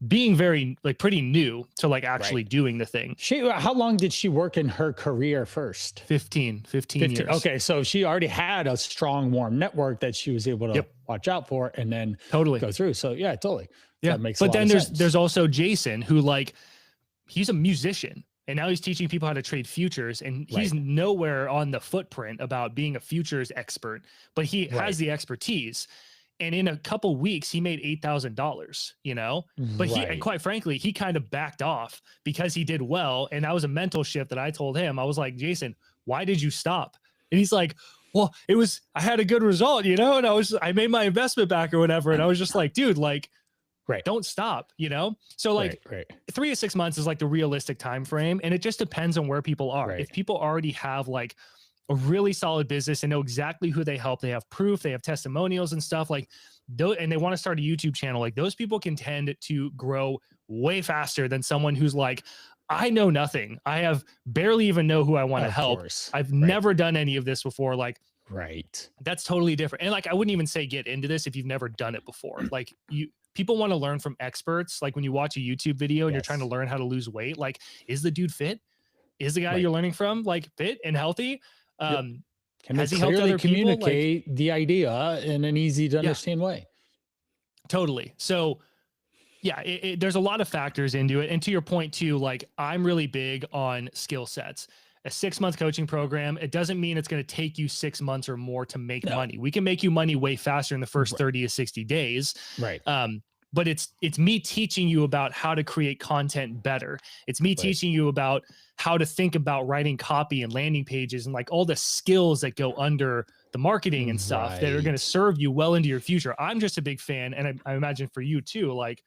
being very like pretty new to like actually doing the thing. How long did she work in her career first? 15 years. Okay. So she already had a strong, warm network that she was able to watch out for and then go through. So yeah, totally. Yeah. That makes but then sense. there's also Jason, who like, he's a musician and now he's teaching people how to trade futures, and he's nowhere on the footprint about being a futures expert, but he has the expertise. And in a couple weeks, he made $8,000, you know, but and quite frankly, he kind of backed off because he did well. And that was a mental shift that I told him. I was like, Jason, why did you stop? And he's like, well, I had a good result, you know, and I made my investment back or whatever. And I was just like, dude, like, don't stop, you know? So like 3 to 6 months is like the realistic time frame. And it just depends on where people are. If people already have like a really solid business and know exactly who they help, they have proof, they have testimonials and stuff like those, and they want to start a YouTube channel, like those people can tend to grow way faster than someone who's like, I know nothing. I have barely even know who I want to help. I've never done any of this before. Like, that's totally different. And like, I wouldn't even say get into this if you've never done it before. Like people want to learn from experts. Like when you watch a YouTube video and you're trying to learn how to lose weight, like, is the dude fit? Is the guy you're learning from like fit and healthy? Can has he helped other communicate people? Like, the idea in an easy to understand way? Totally. So yeah, there's a lot of factors into it. And to your point too, like I'm really big on skill sets. A 6-month coaching program, it doesn't mean it's going to take you 6 months or more to make money. We can make you money way faster in the first 30 to 60 days. But it's me teaching you about how to create content better. It's me teaching you about how to think about writing copy and landing pages and like all the skills that go under the marketing and stuff that are going to serve you well into your future. I'm just a big fan. And I imagine for you too, like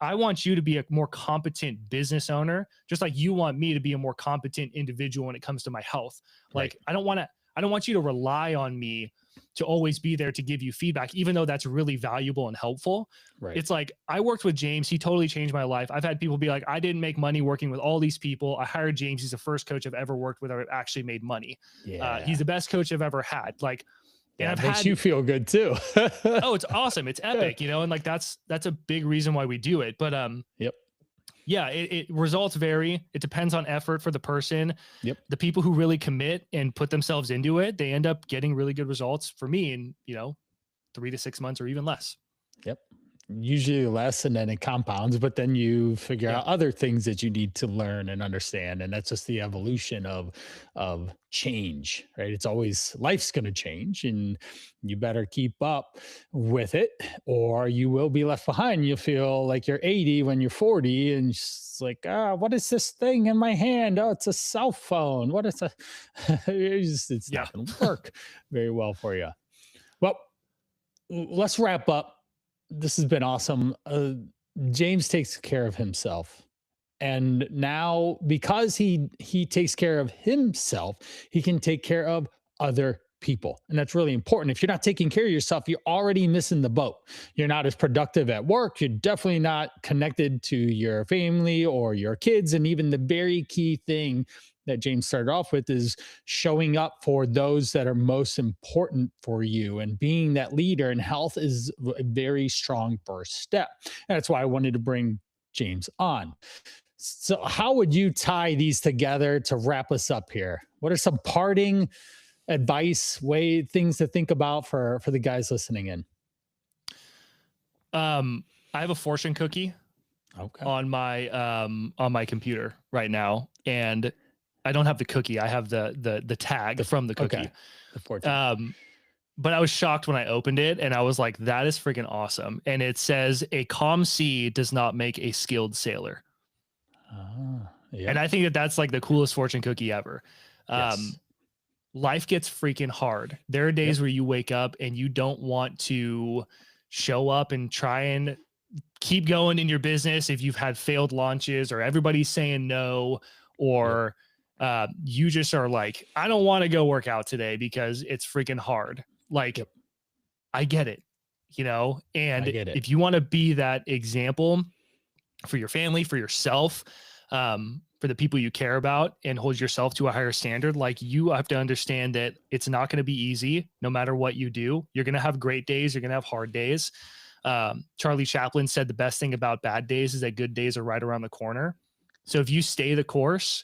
I want you to be a more competent business owner, just like you want me to be a more competent individual when it comes to my health. Like I don't want you to rely on me to always be there to give you feedback, even though that's really valuable and helpful. It's like, I worked with James. He totally changed my life. I've had people be like, I didn't make money working with all these people. I hired James. He's the first coach I've ever worked with that actually made money. He's the best coach I've ever had. Like, and I've makes you feel good too. Oh, it's awesome. It's epic, you know? And like, that's a big reason why we do it. But, yeah, it results vary. It depends on effort for the person. The people who really commit and put themselves into it, they end up getting really good results for me in, 3 to 6 months or even less. Usually less, and then it compounds, but then you figure out other things that you need to learn and understand. And that's just the evolution of change, right? It's always, life's going to change and you better keep up with it or you will be left behind. You'll feel like you're 80 when you're 40 and it's like, what is this thing in my hand? Oh, it's a cell phone. What is it's not going to work very well for you. Well, let's wrap up. This has been awesome. James takes care of himself. And now because he takes care of himself, he can take care of other people. And that's really important. If you're not taking care of yourself, you're already missing the boat. You're not as productive at work. You're definitely not connected to your family or your kids. And even the very key thing that James started off with is showing up for those that are most important for you, and being that leader in health is a very strong first step. And that's why I wanted to bring James on. So how would you tie these together to wrap us up here? What are some parting advice, things to think about for the guys listening in? I have a fortune cookie. Okay. on my computer right now, and I don't have the cookie. I have the tag from the cookie. Okay. The 14. But I was shocked when I opened it, and I was like, that is freaking awesome. And it says a calm sea does not make a skilled sailor. Yeah. And I think that that's like the coolest fortune cookie ever. Yes. Life gets freaking hard. There are days where you wake up and you don't want to show up and try and keep going in your business if you've had failed launches or everybody's saying no, or you just are like, I don't want to go work out today because it's freaking hard. Like, I get it, you know, and if you want to be that example for your family, for yourself, for the people you care about, and hold yourself to a higher standard, like, you have to understand that it's not going to be easy no matter what you do. You're going to have great days. You're going to have hard days. Charlie Chaplin said the best thing about bad days is that good days are right around the corner. So if you stay the course,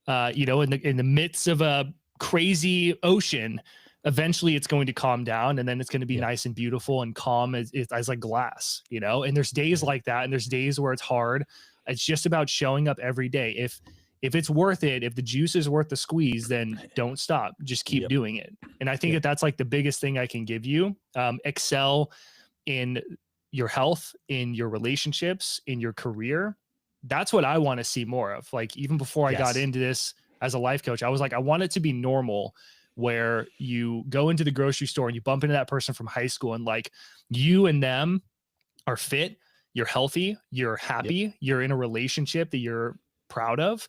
you know, in the midst of a crazy ocean, eventually it's going to calm down, and then it's going to be nice and beautiful and calm as like glass, you know. And there's days like that, and there's days where it's hard. It's just about showing up every day. If it's worth it, if the juice is worth the squeeze, then don't stop. Just keep doing it. And I think that that's like the biggest thing I can give you. Excel in your health, in your relationships, in your career. That's what I want to see more of. Like, even before I got into this as a life coach, I was like, I want it to be normal, where you go into the grocery store and you bump into that person from high school, and like, you and them are fit, you're healthy, you're happy, you're in a relationship that you're proud of,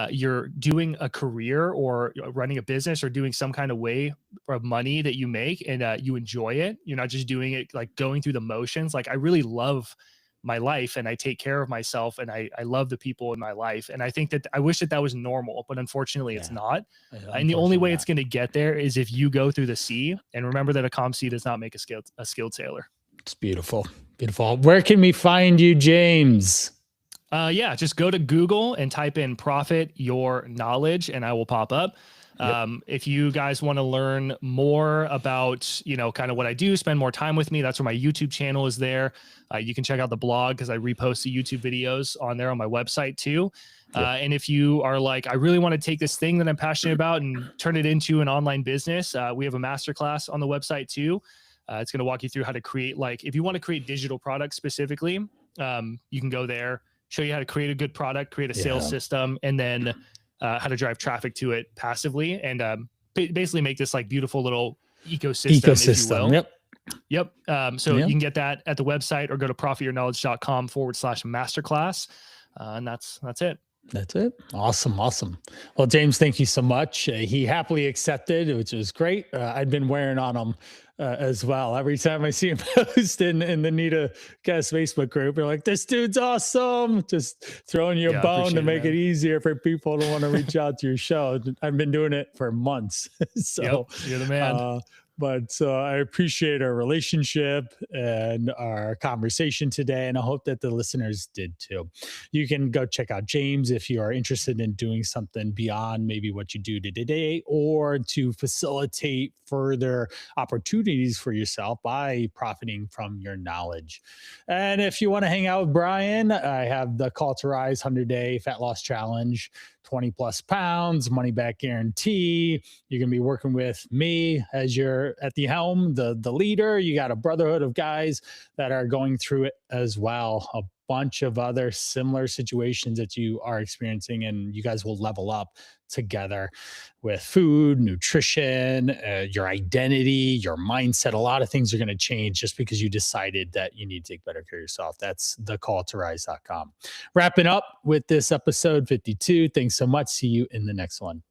you're doing a career or running a business or doing some kind of way of money that you make, and you enjoy it. You're not just doing it like going through the motions. Like, I really love my life, and I take care of myself, and I love the people in my life. And I think that I wish that that was normal, but unfortunately it's not. And the only way it's going to get there is if you go through the sea, and remember that a calm sea does not make a skilled sailor. It's beautiful. Beautiful. Where can we find you, James? Yeah, just go to Google and type in Profit Your Knowledge, and I will pop up. If you guys want to learn more about, you know, kind of what I do, spend more time with me, that's where my YouTube channel is there. You can check out the blog, because I repost the YouTube videos on there on my website too. And if you are like, I really want to take this thing that I'm passionate about and turn it into an online business, we have a masterclass on the website too. It's going to walk you through how to create, like, if you want to create digital products specifically, you can go there, show you how to create a good product, create a sales system, and then how to drive traffic to it passively, and basically make this like beautiful little ecosystem. If you will. So you can get that at the website, or go to profityourknowledge.com/masterclass. And that's it. That's it. Awesome. Awesome. Well, James, thank you so much. He happily accepted, which was great. I'd been wearing on him as well. Every time I see him post in the Nita Guest Facebook group, you're like, this dude's awesome. Just throwing you a bone to make it easier for people to want to reach out to your show. I've been doing it for months. So you're the man. But I appreciate our relationship and our conversation today, and I hope that the listeners did too. You can go check out James if you are interested in doing something beyond maybe what you do today, or to facilitate further opportunities for yourself by profiting from your knowledge. And if you want to hang out with Brian, I have the Call to Rise 100-day Fat Loss Challenge. 20 plus pounds, money back guarantee. You're going to be working with me as you're at the helm, the leader. You got a brotherhood of guys that are going through it as well. A bunch of other similar situations that you are experiencing, and you guys will level up together with food, nutrition, your identity, your mindset. A lot of things are going to change just because you decided that you need to take better care of yourself. That's thecalltorise.com. Wrapping up with this episode 52. Thanks so much. See you in the next one.